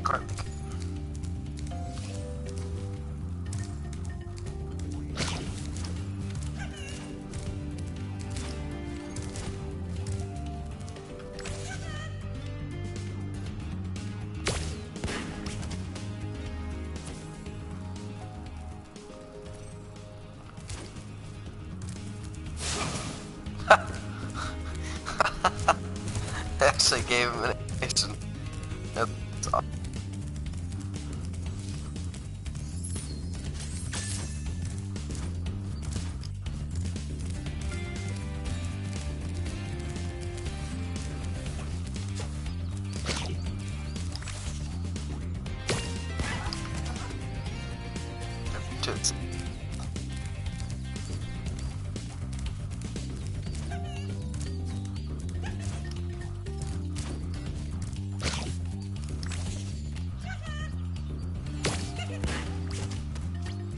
Garbage. Actually gave him an action. That's awesome. Toots.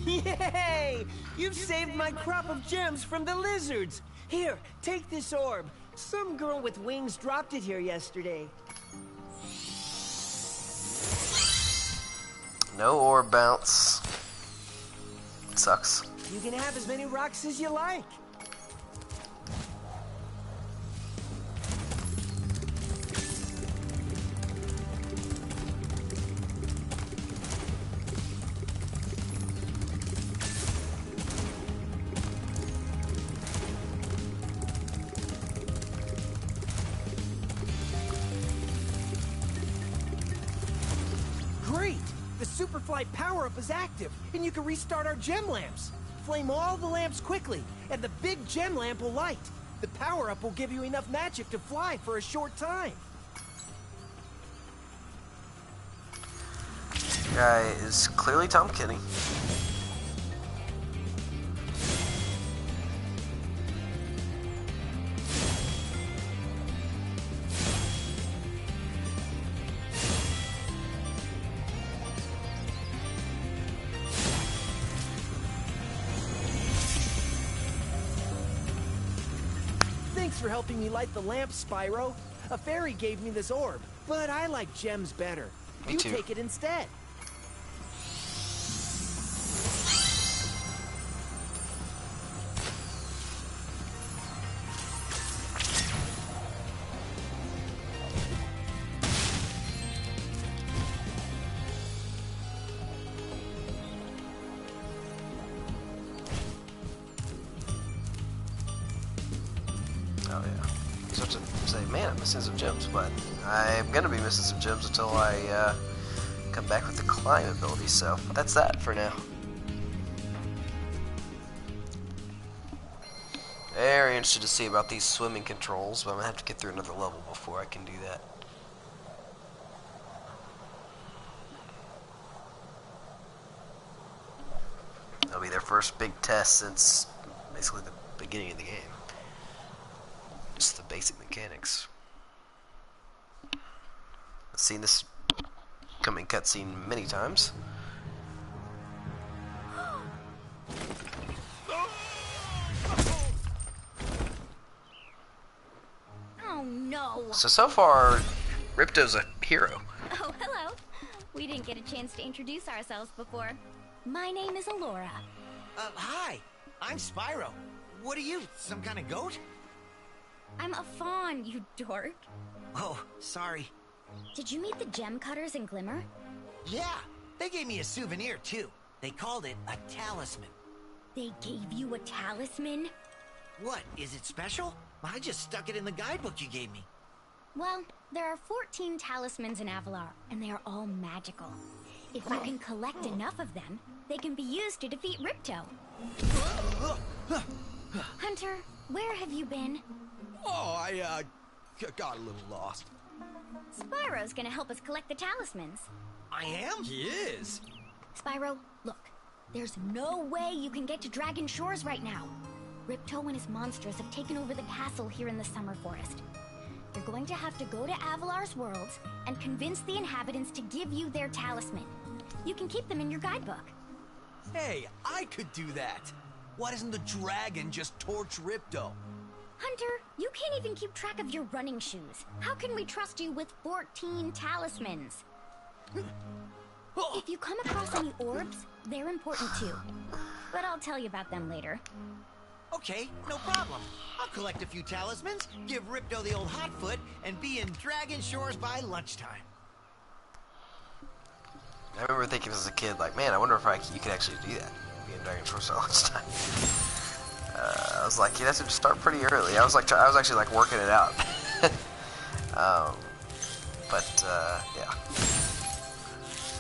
Yay! You've saved my crop of gems from the lizards. Here, take this orb. Some girl with wings dropped it here yesterday. No orb bounce. It sucks. You can have as many rocks as you like. Great! The Superfly power-up is active, and you can restart our gem lamps. Flame all the lamps quickly, and the big gem lamp will light. The power-up will give you enough magic to fly for a short time. Guy is clearly Tom Kenny. Thanks for helping me light the lamp, Spyro. A fairy gave me this orb, but I like gems better. Me You too. take it instead. Oh yeah. So to say, man, I'm missing some gems, but I'm gonna be missing some gems until I come back with the climb ability. So that's that for now. Very interested to see about these swimming controls, but I'm gonna have to get through another level before I can do that. That'll be their first big test since basically the beginning of the game. Just the basic mechanics. seen this coming cutscene many times. Oh no! So far, Ripto's a hero. Oh, hello. We didn't get a chance to introduce ourselves before. My name is Alora. Hi. I'm Spyro. What are you, some kind of goat? I'm a fawn, you dork. Oh, sorry. Did you meet the gem cutters in Glimmer? Yeah, they gave me a souvenir, too. They called it a talisman. They gave you a talisman? What, is it special? I just stuck it in the guidebook you gave me. Well, there are 14 talismans in Avalar, and they are all magical. If you can collect enough of them, they can be used to defeat Ripto. Hunter, where have you been? Oh, I got a little lost. Spyro's gonna help us collect the talismans. I am? He is. Spyro, look. There's no way you can get to Dragon Shores right now. Ripto and his monsters have taken over the castle here in the Summer Forest. You're going to have to go to Avalar's worlds and convince the inhabitants to give you their talisman. You can keep them in your guidebook. Hey, I could do that. Why doesn't the dragon just torch Ripto? Hunter, you can't even keep track of your running shoes. How can we trust you with 14 talismans? If you come across any orbs, they're important too. But I'll tell you about them later. Okay, no problem. I'll collect a few talismans, give Ripto the old hot foot, and be in Dragon Shores by lunchtime. I remember thinking as a kid, like, man, I wonder if you could actually do that. Be in Dragon Shores all this time. I was like, you'd have to start pretty early. I was actually like working it out. Yeah. I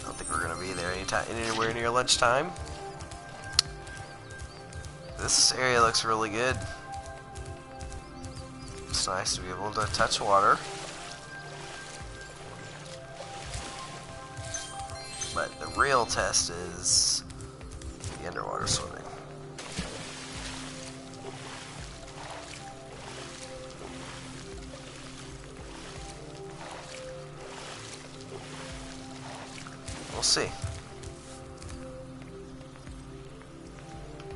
don't think we're gonna be there anywhere near lunchtime. This area looks really good. It's nice to be able to touch water. But the real test is the underwater swimming. We'll see.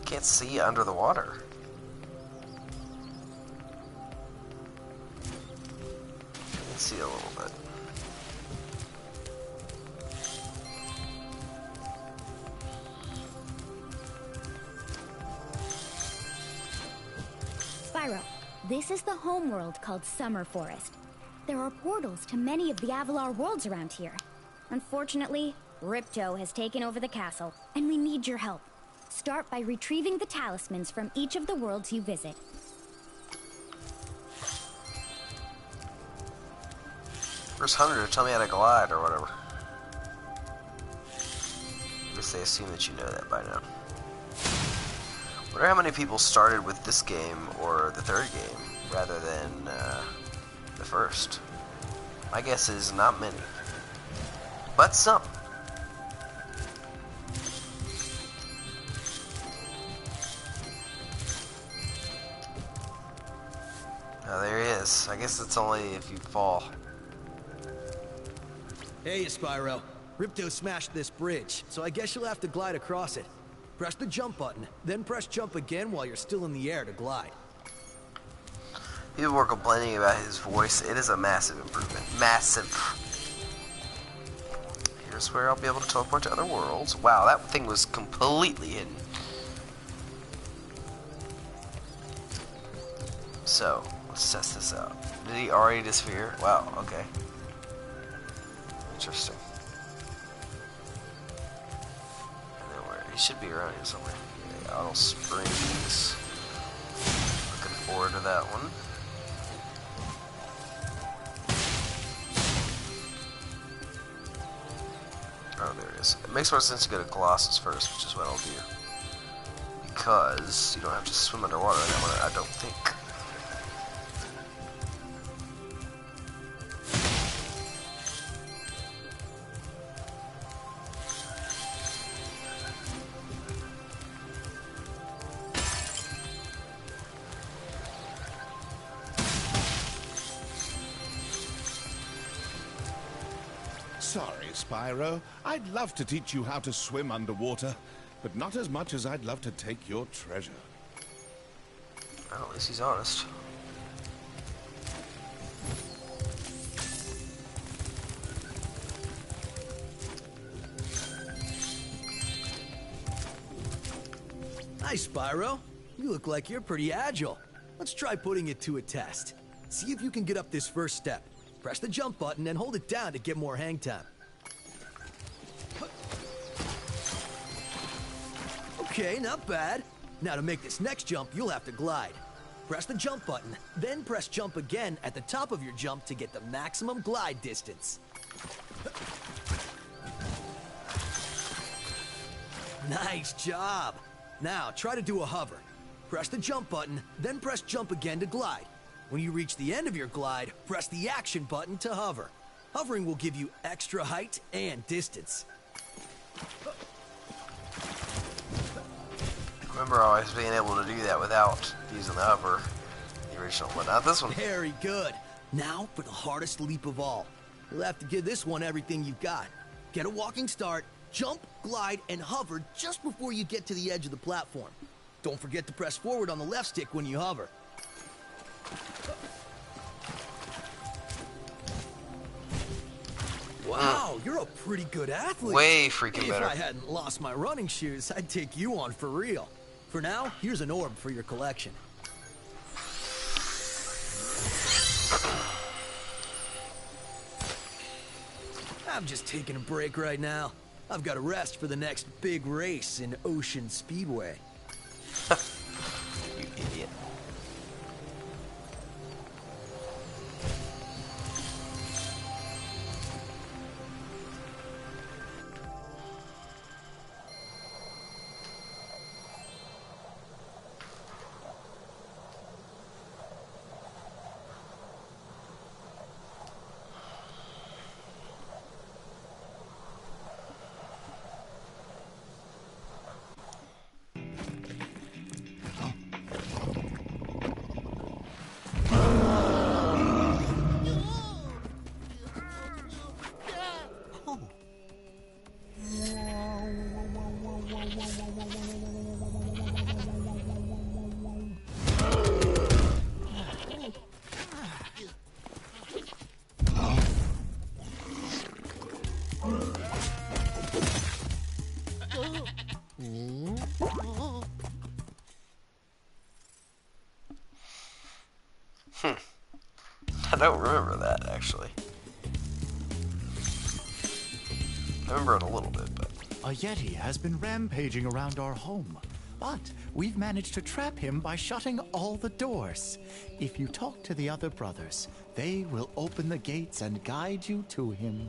Can't see under the water. I can see a little bit. Spyro, this is the homeworld called Summer Forest. There are portals to many of the Avalar worlds around here. Unfortunately, Ripto has taken over the castle, and we need your help. Start by retrieving the talismans from each of the worlds you visit. Where's Hunter to tell me how to glide or whatever? I guess they assume that you know that by now. Wonder how many people started with this game or the third game rather than the first. My guess is not many, but some. Oh, there he is. I guess it's only if you fall. Hey, Spyro. Ripto smashed this bridge, so I guess you'll have to glide across it. Press the jump button, then press jump again while you're still in the air to glide. People were complaining about his voice. It is a massive improvement. Massive. Here's where I'll be able to teleport to other worlds. Wow, that thing was completely hidden. So, let's test this out. Did he already disappear? Wow, okay. Interesting. And then where? He should be around here somewhere. Okay, Auto Springs. Looking forward to that one. Oh, there it is. It makes more sense to go to Colossus first, which is what I'll do. Because you don't have to swim underwater in that one, I don't think. sorry, Spyro. I'd love to teach you how to swim underwater, but not as much as I'd love to take your treasure. Well, at least he's honest. Hi, Spyro. You look like you're pretty agile. Let's try putting it to a test. See if you can get up this first step. Press the jump button and hold it down to get more hang time. Okay, not bad. Now to make this next jump, you'll have to glide. Press the jump button, then press jump again at the top of your jump to get the maximum glide distance. Nice job. Now, try to do a hover. Press the jump button, then press jump again to glide. When you reach the end of your glide, press the action button to hover. Hovering will give you extra height and distance. I remember always being able to do that without using the hover, the original one. Not this one. Very good. Now for the hardest leap of all. You'll have to give this one everything you've got. Get a walking start, jump, glide, and hover just before you get to the edge of the platform. Don't forget to press forward on the left stick when you hover. Wow, you're a pretty good athlete. Way freaking better. If I hadn't lost my running shoes, I'd take you on for real. For now, here's an orb for your collection. I'm just taking a break right now. I've got to rest for the next big race in Ocean Speedway. You idiot. I don't remember that, actually. I remember it a little bit, but... A Yeti has been rampaging around our home, but we've managed to trap him by shutting all the doors. If you talk to the other brothers, they will open the gates and guide you to him.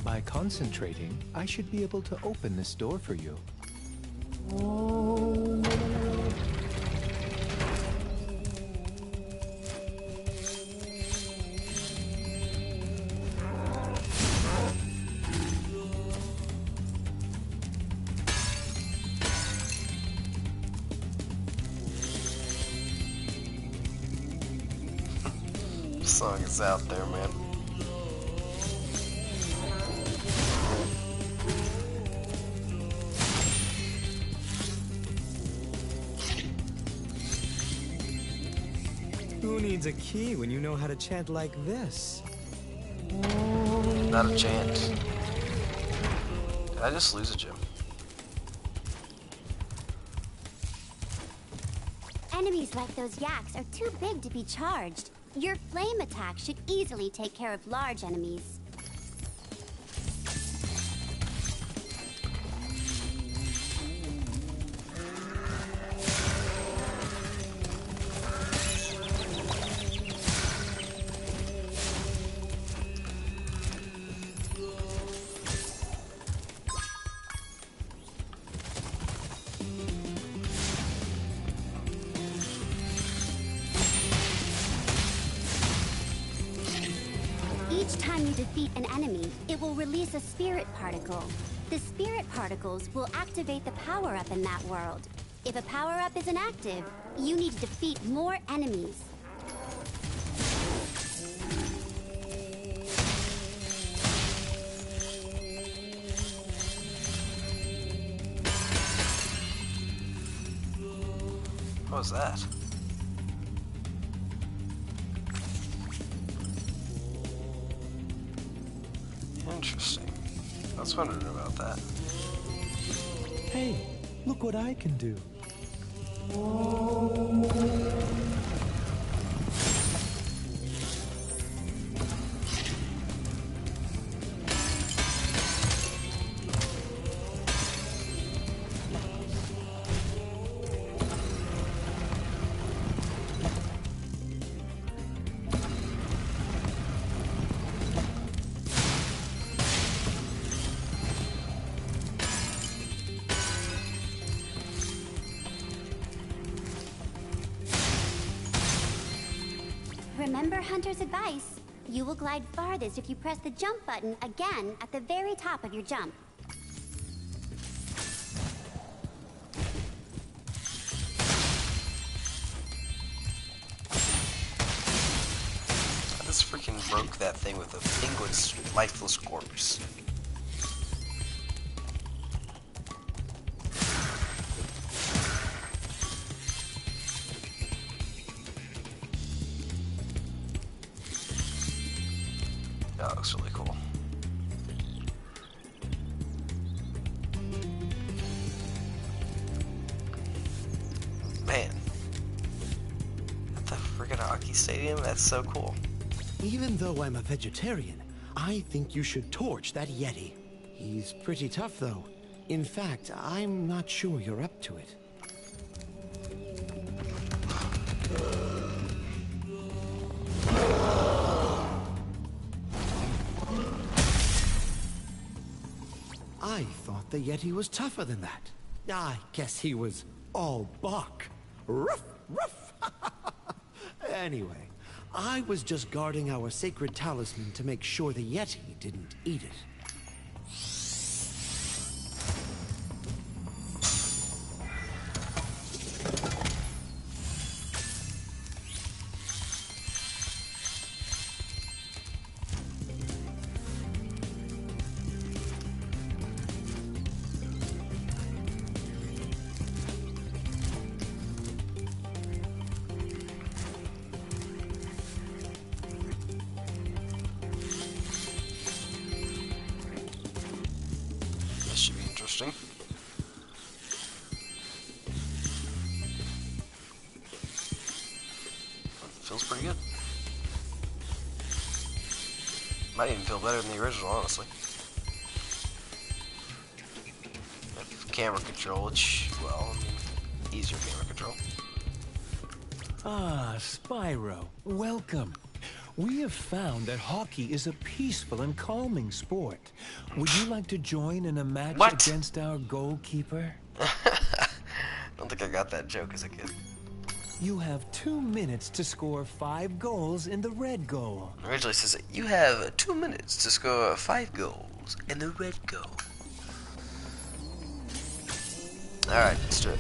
By concentrating, I should be able to open this door for you. The song is out there, man. Who needs a key when you know how to chant like this? Not a chant. Did I just lose a gem? Enemies like those yaks are too big to be charged. Your flame attack should easily take care of large enemies. you defeat an enemy, it will release a spirit particle. The spirit particles will activate the power-up in that world. If a power-up isn't active, you need to defeat more enemies. What was that? Interesting. I was wondering about that. Hey, look what I can do. Remember Hunter's advice. You will glide farthest if you press the jump button again at the very top of your jump. I just freaking broke that thing with a penguin's lifeless corpse. That looks really cool. Man. At the friggin' hockey stadium? That's so cool. Even though I'm a vegetarian, I think you should torch that Yeti. He's pretty tough, though. In fact, I'm not sure you're up to it. I thought the Yeti was tougher than that. I guess he was all bark. Ruff, ruff. Anyway, I was just guarding our sacred talisman to make sure the Yeti didn't eat it. This should be interesting. Feels pretty good. Might even feel better than the original, honestly. Camera control, which, well, I mean, easier camera control. Ah, Spyro, welcome. We have found that hockey is a peaceful and calming sport. Would you like to join in a match against our goalkeeper? I don't think I got that joke as a kid. You have 2 minutes to score 5 goals in the red goal. Originally it says you have 2 minutes to score 5 goals in the red goal. Alright, let's do it.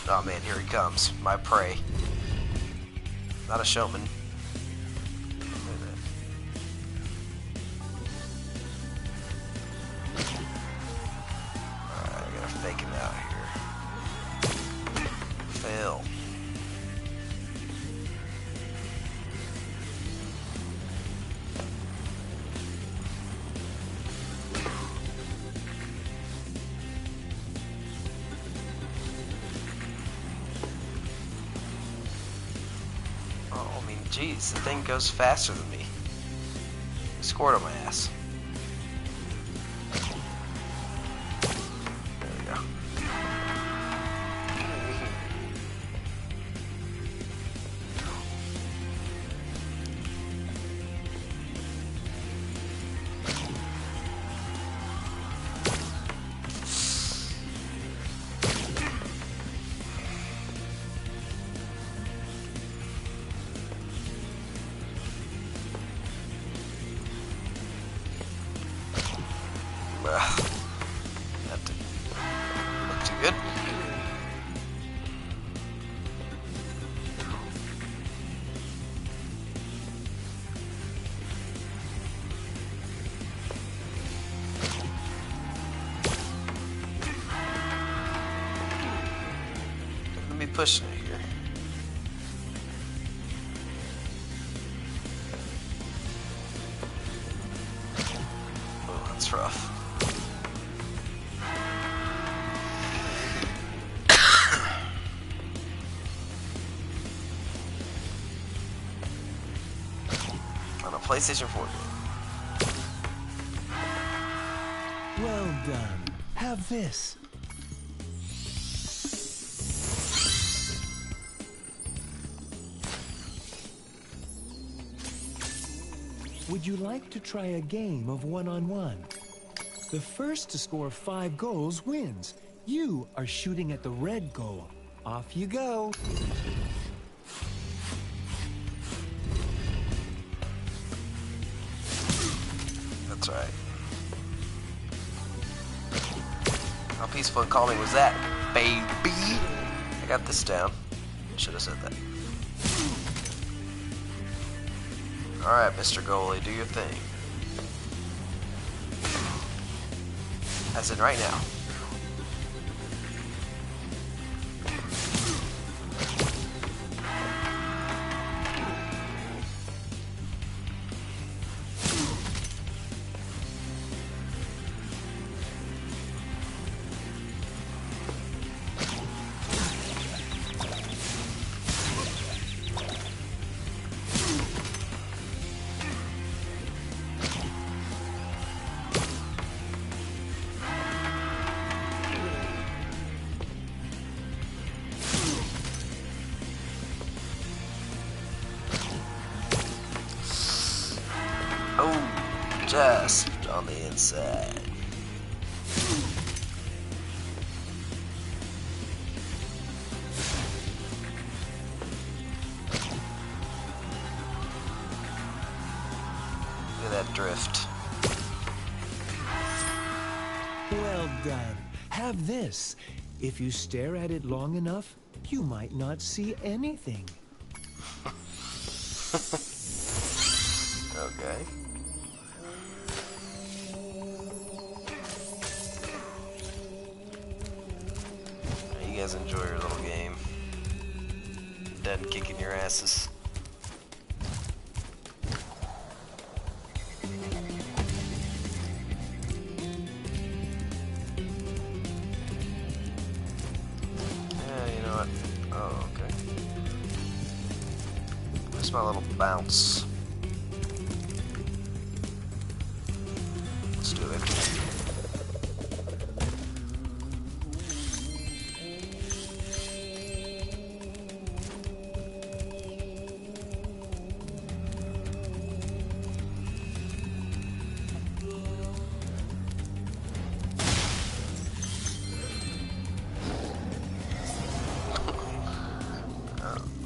Oh man, here he comes. My prey. Not a showman. Alright, I gotta fake him out here. Fail. Oh, I mean, geez, the thing goes faster than me. He scored on my ass. There we go. Good. Let me push it here. Oh, that's rough. On a PlayStation 4 game. Well done. Have this. Would you like to try a game of one-on-one? The first to score 5 goals wins. You are shooting at the red goal. Off you go. That's right. How peaceful and calming was that, baby? I got this down. Should have said that. Alright, Mr. Goalie, do your thing. As in right now. Oh, just on the inside. Look at that drift. Well done. Have this. If you stare at it long enough, you might not see anything. Okay. You guys enjoy your little game. Done kicking your asses. Yeah, you know what? Oh, okay. Where's my little bounce? Let's do it.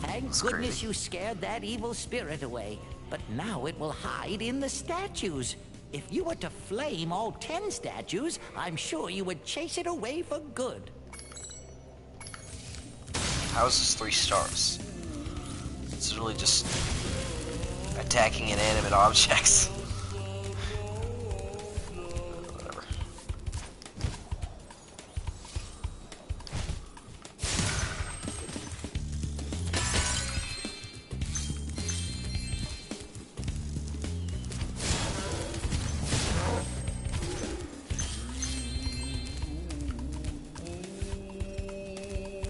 Thank goodness you scared that evil spirit away. But now it will hide in the statues. If you were to flame all 10 statues, I'm sure you would chase it away for good. How is this 3 stars? It's really just attacking inanimate objects. Whatever.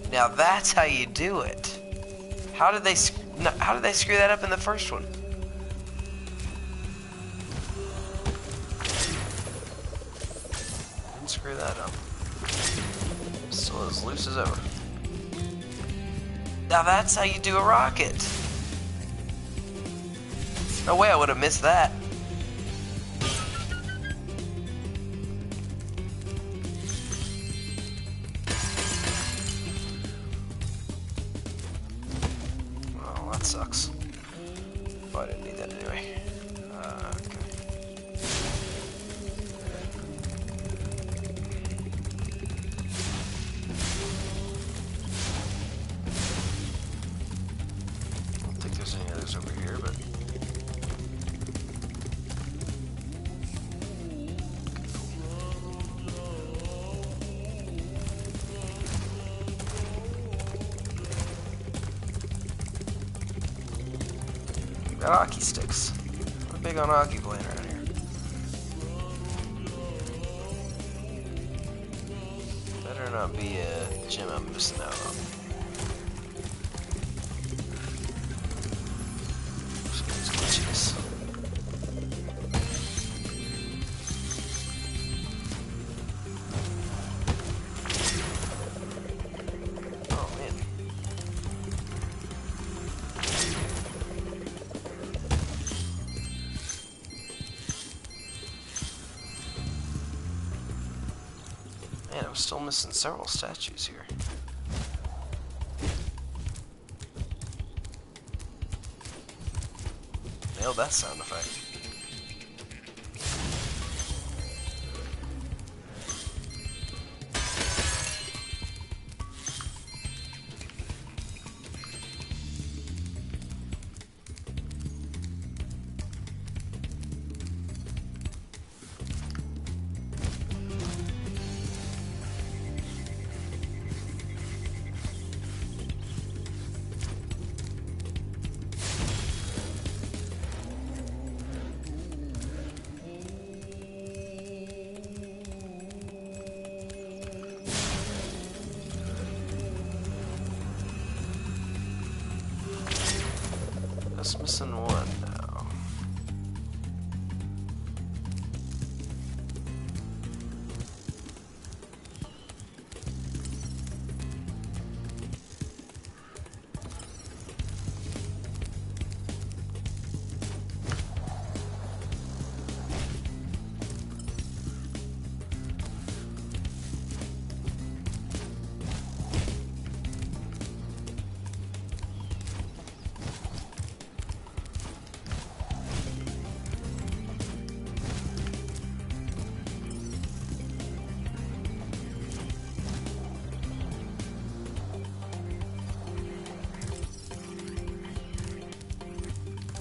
Now that's how you do it. How did they screw that up in the first one? Didn't screw that up. Still as loose as ever. Now that's how you do a rocket. No way I would have missed that. Sucks. Oh, I didn't need that anyway. Okay. Got hockey sticks. We're big on hockey playing around here. Better not be a gym I'm missing out on. These glitches. Oh man. Man, I'm still missing several statues here. Nailed that sound effect. Just missing one now.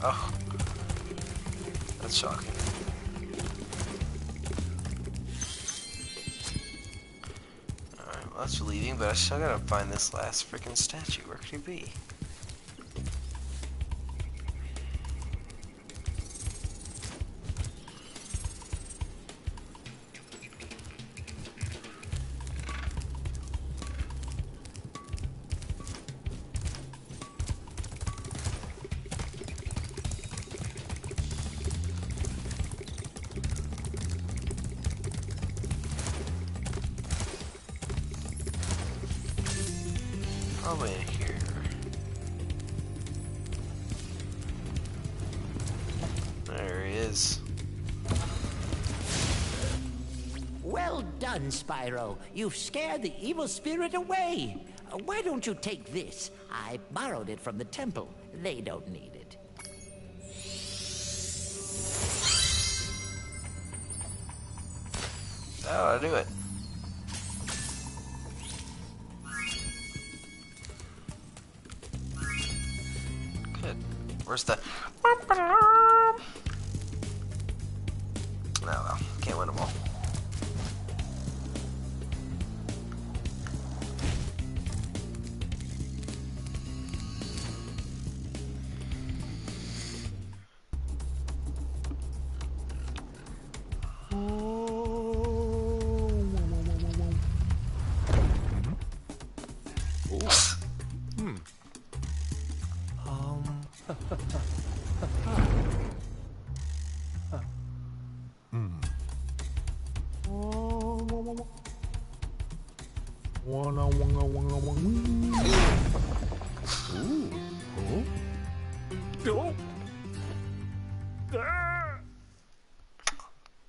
Oh, that's shocking. Alright, well that's relieving, but I still gotta find this last freaking statue. Where could he be? Probably in here. There he is. Well done, Spyro. You've scared the evil spirit away. Why don't you take this? I borrowed it from the temple. They don't need it. That ought to do it. Good. Where's the... Oh well, can't win them all.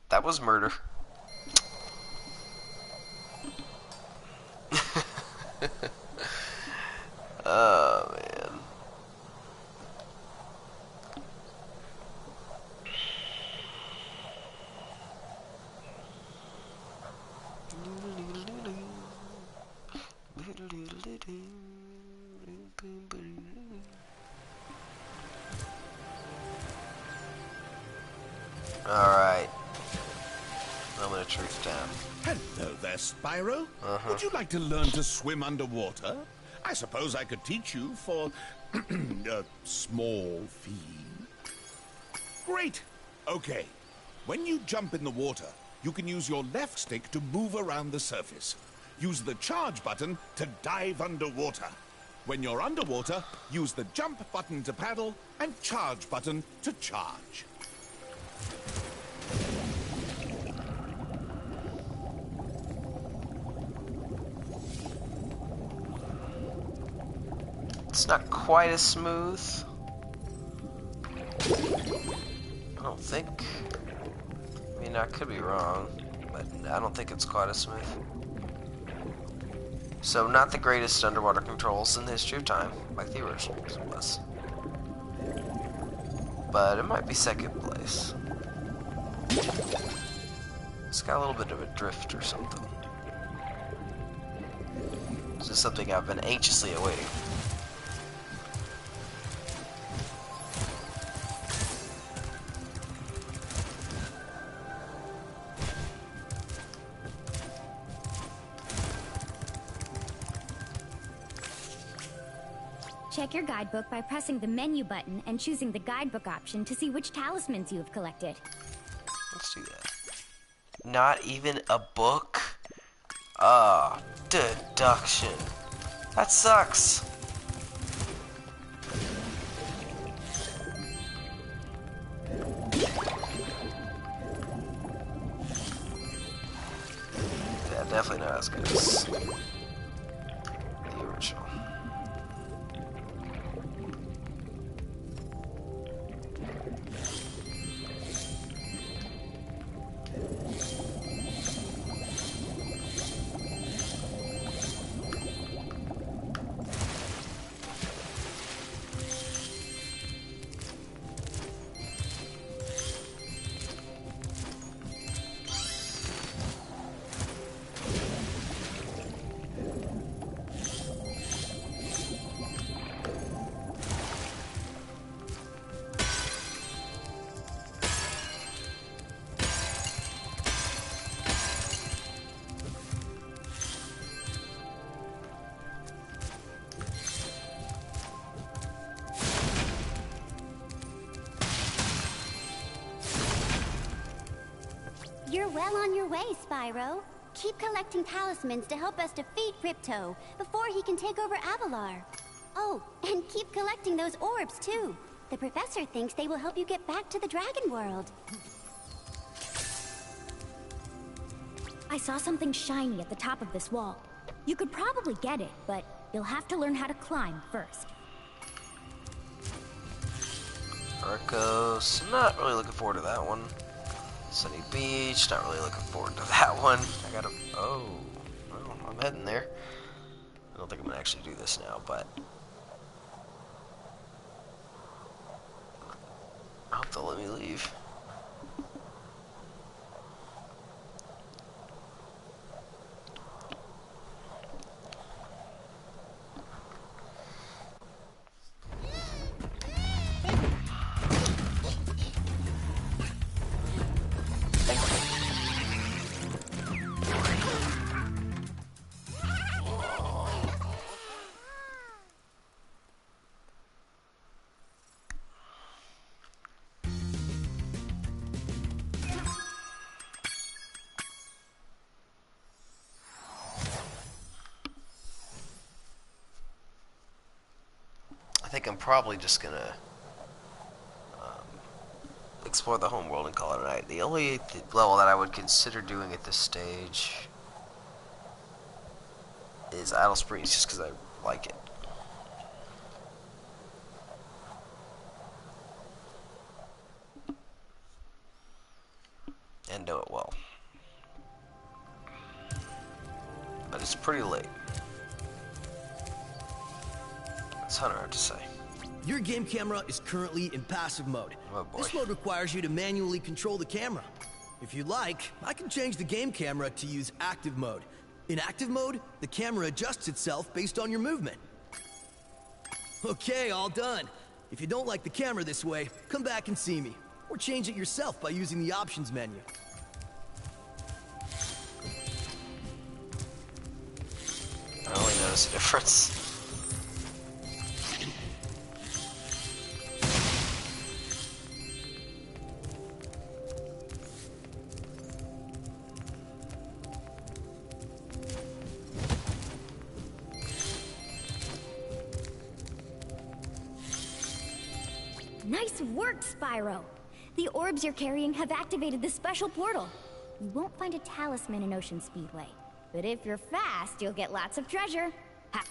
That was murder. Oh man. Alright. I'm gonna truth down. Hello there, Spyro. Would you like to learn to swim underwater? I suppose I could teach you for a small fee. Great! Okay. When you jump in the water, you can use your left stick to move around the surface. Use the charge button to dive underwater. When you're underwater, use the jump button to paddle and charge button to charge. It's not quite as smooth. I don't think. I mean, I could be wrong, but I don't think it's quite as smooth. So, not the greatest underwater controls in the history of time, like the original was. But it might be second place. It's got a little bit of a drift or something. This is something I've been anxiously awaiting. Check your guidebook by pressing the menu button and choosing the guidebook option to see which talismans you have collected. Let's do that. Not even a book? Deduction. That sucks. Yeah, definitely not as good as the original. You're well on your way, Spyro. Keep collecting talismans to help us defeat Ripto before he can take over Avalar. Oh, and keep collecting those orbs, too. The professor thinks they will help you get back to the Dragon World. I saw something shiny at the top of this wall. You could probably get it, but you'll have to learn how to climb first. Arcos, not really looking forward to that one. Sunny Beach, not really looking forward to that one. I gotta, well, I'm heading there. I don't think I'm gonna actually do this now, but I hope they'll let me leave. I think I'm probably just gonna explore the home world and call it a night. The only level that I would consider doing at this stage is Idle Springs, just because I like it. And know it well. But it's pretty late. What's Hunter have to say? Your game camera is currently in passive mode. Oh boy. This mode requires you to manually control the camera. If you'd like, I can change the game camera to use active mode. In active mode, the camera adjusts itself based on your movement. Okay, all done. If you don't like the camera this way, come back and see me. Or change it yourself by using the options menu. I only notice a difference. Nice work, Spyro! The orbs you're carrying have activated the special portal. You won't find a talisman in Ocean Speedway, but if you're fast, you'll get lots of treasure. Ha!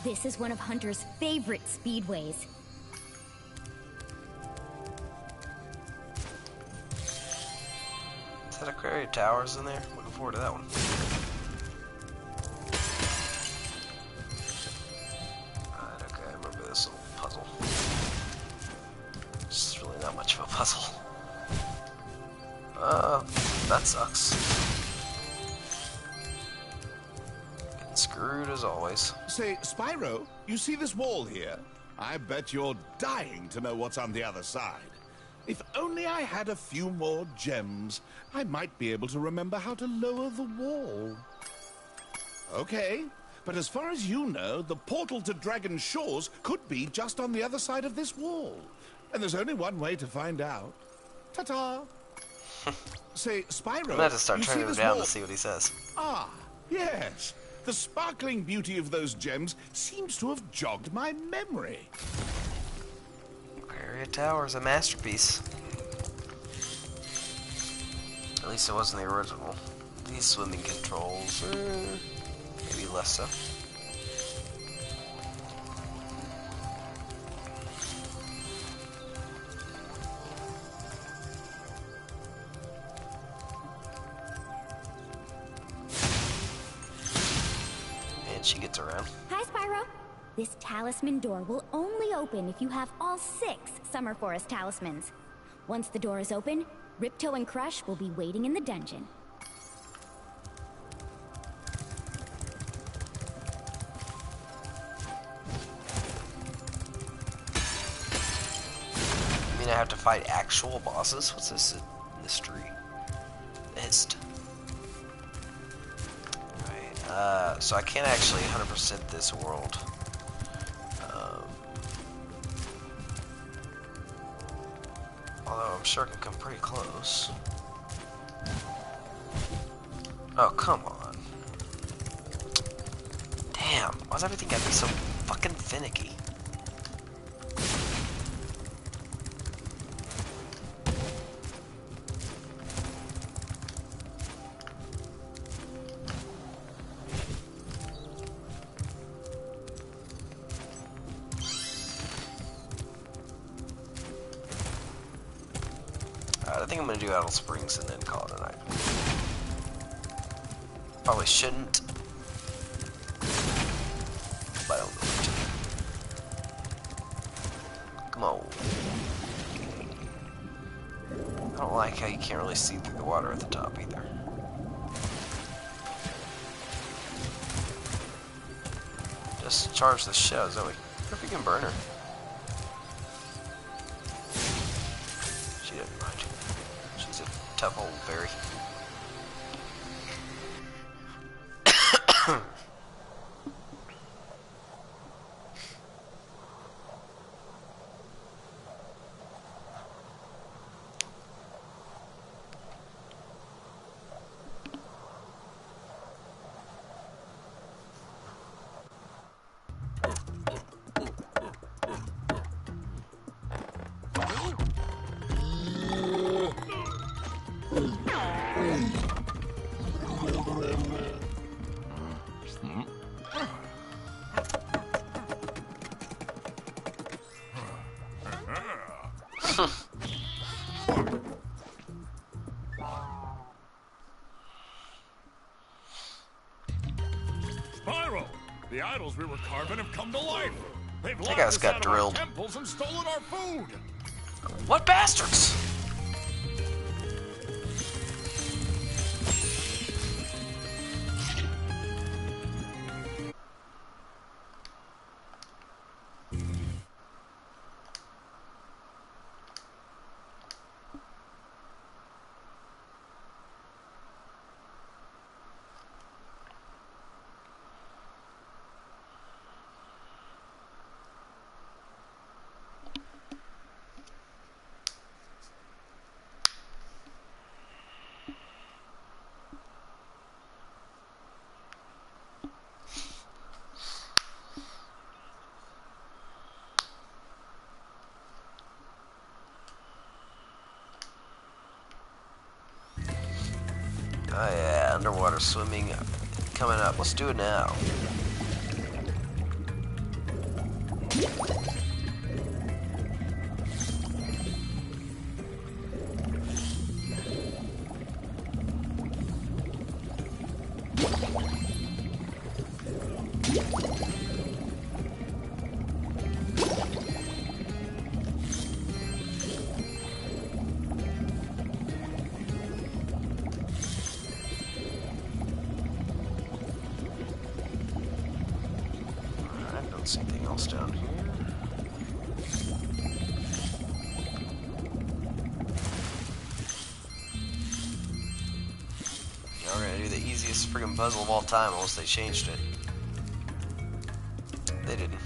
This is one of Hunter's favorite speedways. Is that Aquaria Towers in there? Looking forward to that one. Alright, okay, I remember this little puzzle. It's really not much of a puzzle. That sucks. Getting screwed as always. Say, Spyro, you see this wall here? I bet you're dying to know what's on the other side. If only I had a few more gems, I might be able to remember how to lower the wall. Okay, but as far as you know, the portal to Dragon Shores could be just on the other side of this wall. And there's only one way to find out. Ta-ta! Say, Spyro, I'm gonna have to start you turning see him this down wall? to see what he says. Ah, yes. The sparkling beauty of those gems seems to have jogged my memory. Aquaria Tower's a masterpiece. At least it wasn't the original. These swimming controls, maybe less so. And she gets around. Hi, Spyro. This talisman door will only open if you have all 6 Summer Forest talismans. Once the door is open, Ripto and Crush will be waiting in the dungeon. You mean I have to fight actual bosses? What's this mystery? Mist. Right, so I can't actually 100% this world. Although I'm sure I can come pretty close. Oh, come on. Damn, why's everything gotta be so fucking finicky? I think I'm gonna do Adel Springs and then call it a night. Probably shouldn't, but I'm going to. Come on. I don't like how you can't really see through the water at the top either. Just charge the shell, Zoe. If you can burn her. She doesn't mind. She's a tough old fairy. Spyro! The idols we were carving have come to life! They've That locked guy's us got out of our drilled. temples and stolen our food! What bastards? Oh yeah, underwater swimming coming up. Let's do it now. Anything else down here? Yeah, we're gonna do the easiest friggin' puzzle of all time unless they changed it. They didn't.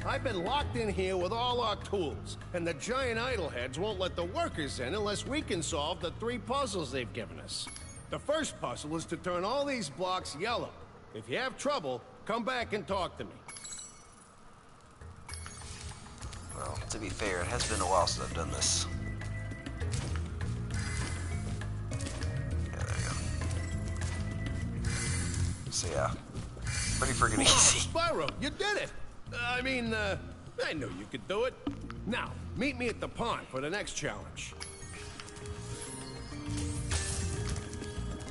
I've been locked in here with all our tools, and the giant idleheads won't let the workers in unless we can solve the 3 puzzles they've given us. The first puzzle is to turn all these blocks yellow. If you have trouble, come back and talk to me. Well, to be fair, it has been a while since I've done this. Yeah, there you go. So yeah, pretty freaking easy. Spyro, you did it! I knew you could do it. Now, meet me at the pond for the next challenge.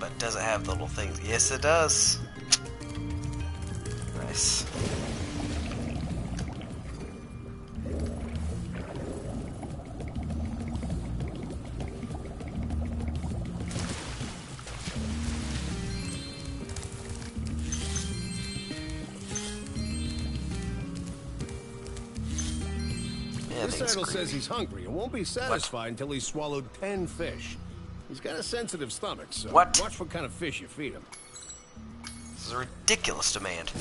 But does it have the little things? Yes, it does. Nice. This idol says he's hungry and won't be satisfied until he's swallowed 10 fish. He's got a sensitive stomach, so watch what kind of fish you feed him. This is a ridiculous demand.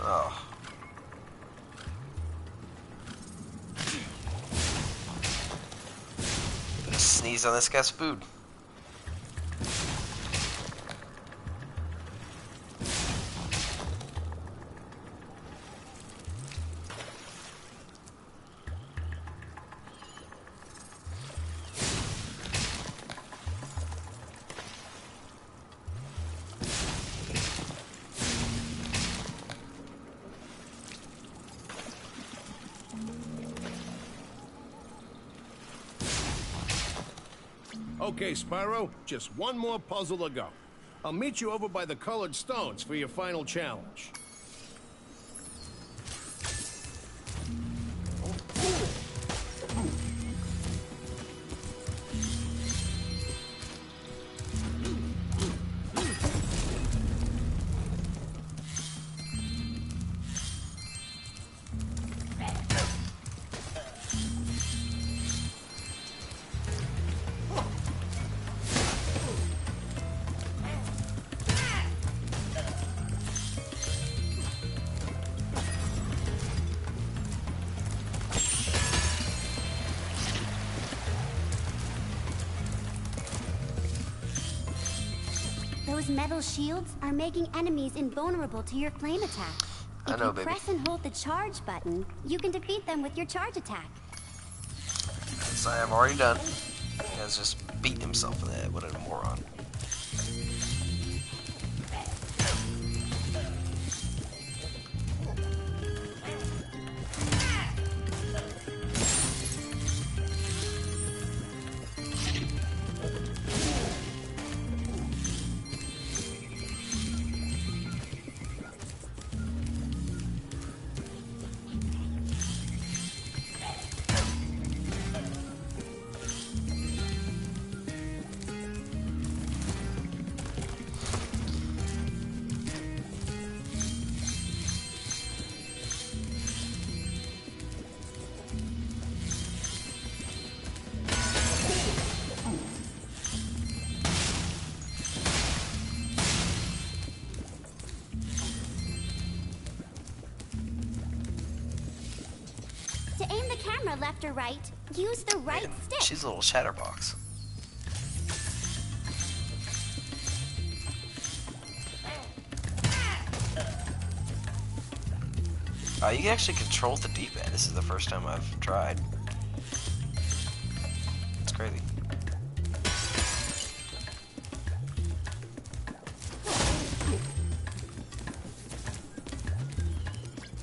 Oh. Just sneeze on this guy's food. Okay, Spyro, just one more puzzle to go. I'll meet you over by the colored stones for your final challenge. Those metal shields are making enemies invulnerable to your flame attack. I know, if you baby. press and hold the charge button, you can defeat them with your charge attack. As I have already done. He has just beaten himself in the head. What a moron. To aim the camera left or right, use the right stick. She's a little chatterbox. Oh, you can actually control the D-pad. This is the first time I've tried. It's crazy.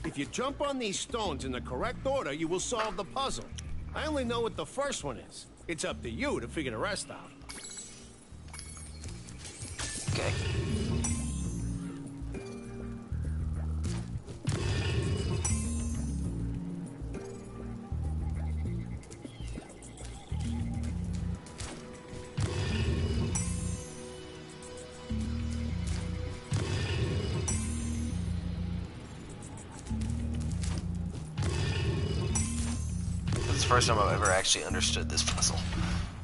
If you jump on these stones in the correct order, you will solve the puzzle. I only know what the first one is. It's up to you to figure the rest out. Okay. This is the first time I've ever actually understood this puzzle.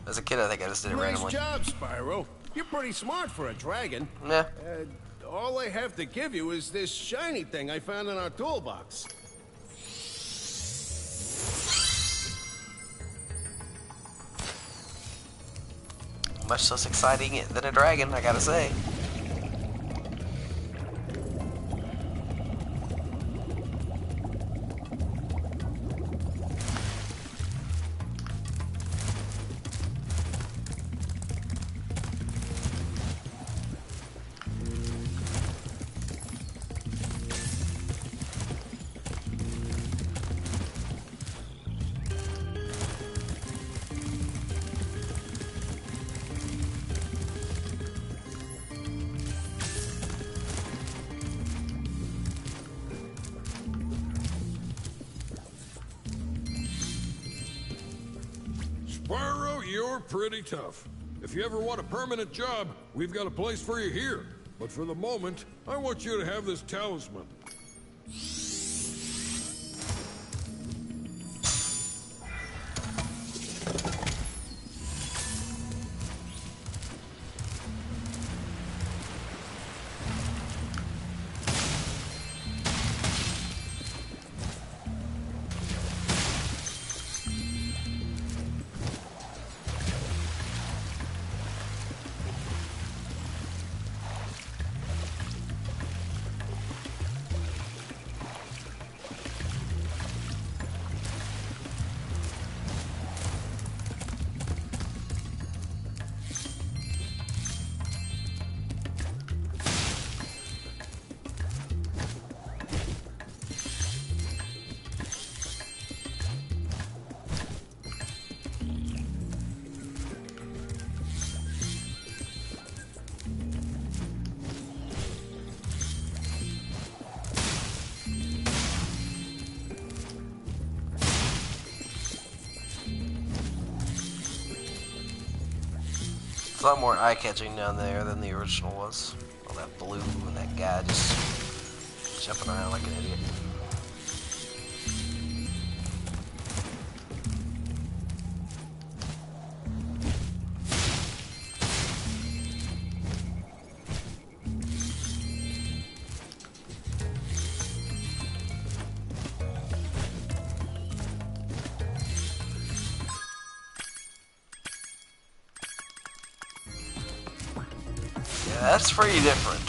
As a kid, I think I just did it randomly. Nice job, Spyro. You're pretty smart for a dragon. Yeah. All I have to give you is this shiny thing I found in our toolbox. Much less exciting than a dragon, I gotta say. Spyro, you're pretty tough. If you ever want a permanent job, we've got a place for you here. But for the moment, I want you to have this talisman. It's a lot more eye-catching down there than the original was. All that blue and that guy just jumping around like an idiot. Yeah, that's pretty different.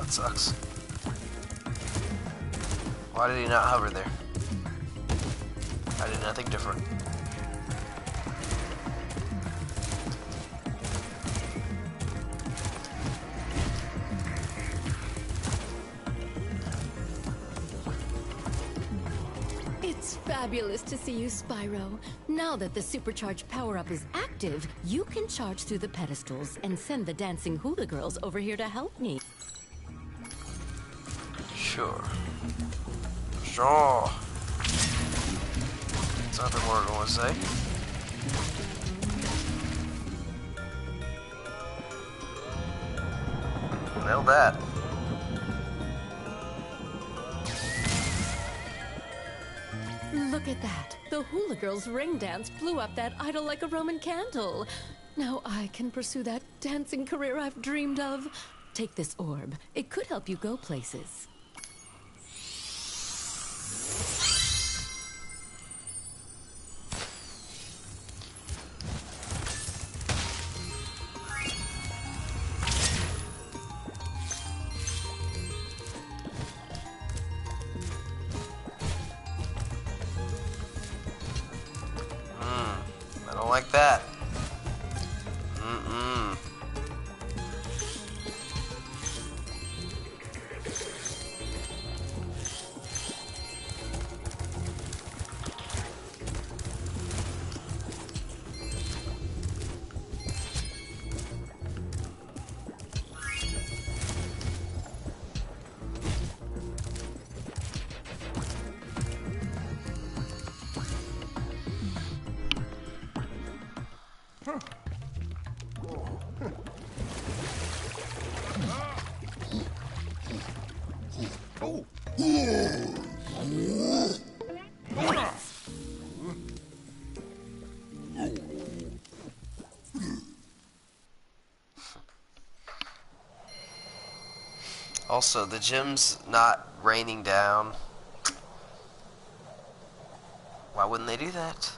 That sucks. Why did he not hover there? I did nothing different. It's fabulous to see you, Spyro. Now that the supercharged power-up is active, you can charge through the pedestals and send the dancing hula girls over here to help me. Sure. Sure. That's not the word I want to say. Nailed that. Look at that. The hula girls' ring dance blew up that idol like a Roman candle. Now I can pursue that dancing career I've dreamed of. Take this orb. It could help you go places. I don't like that. Mm-mm. Also, the gem's not raining down. Why wouldn't they do that?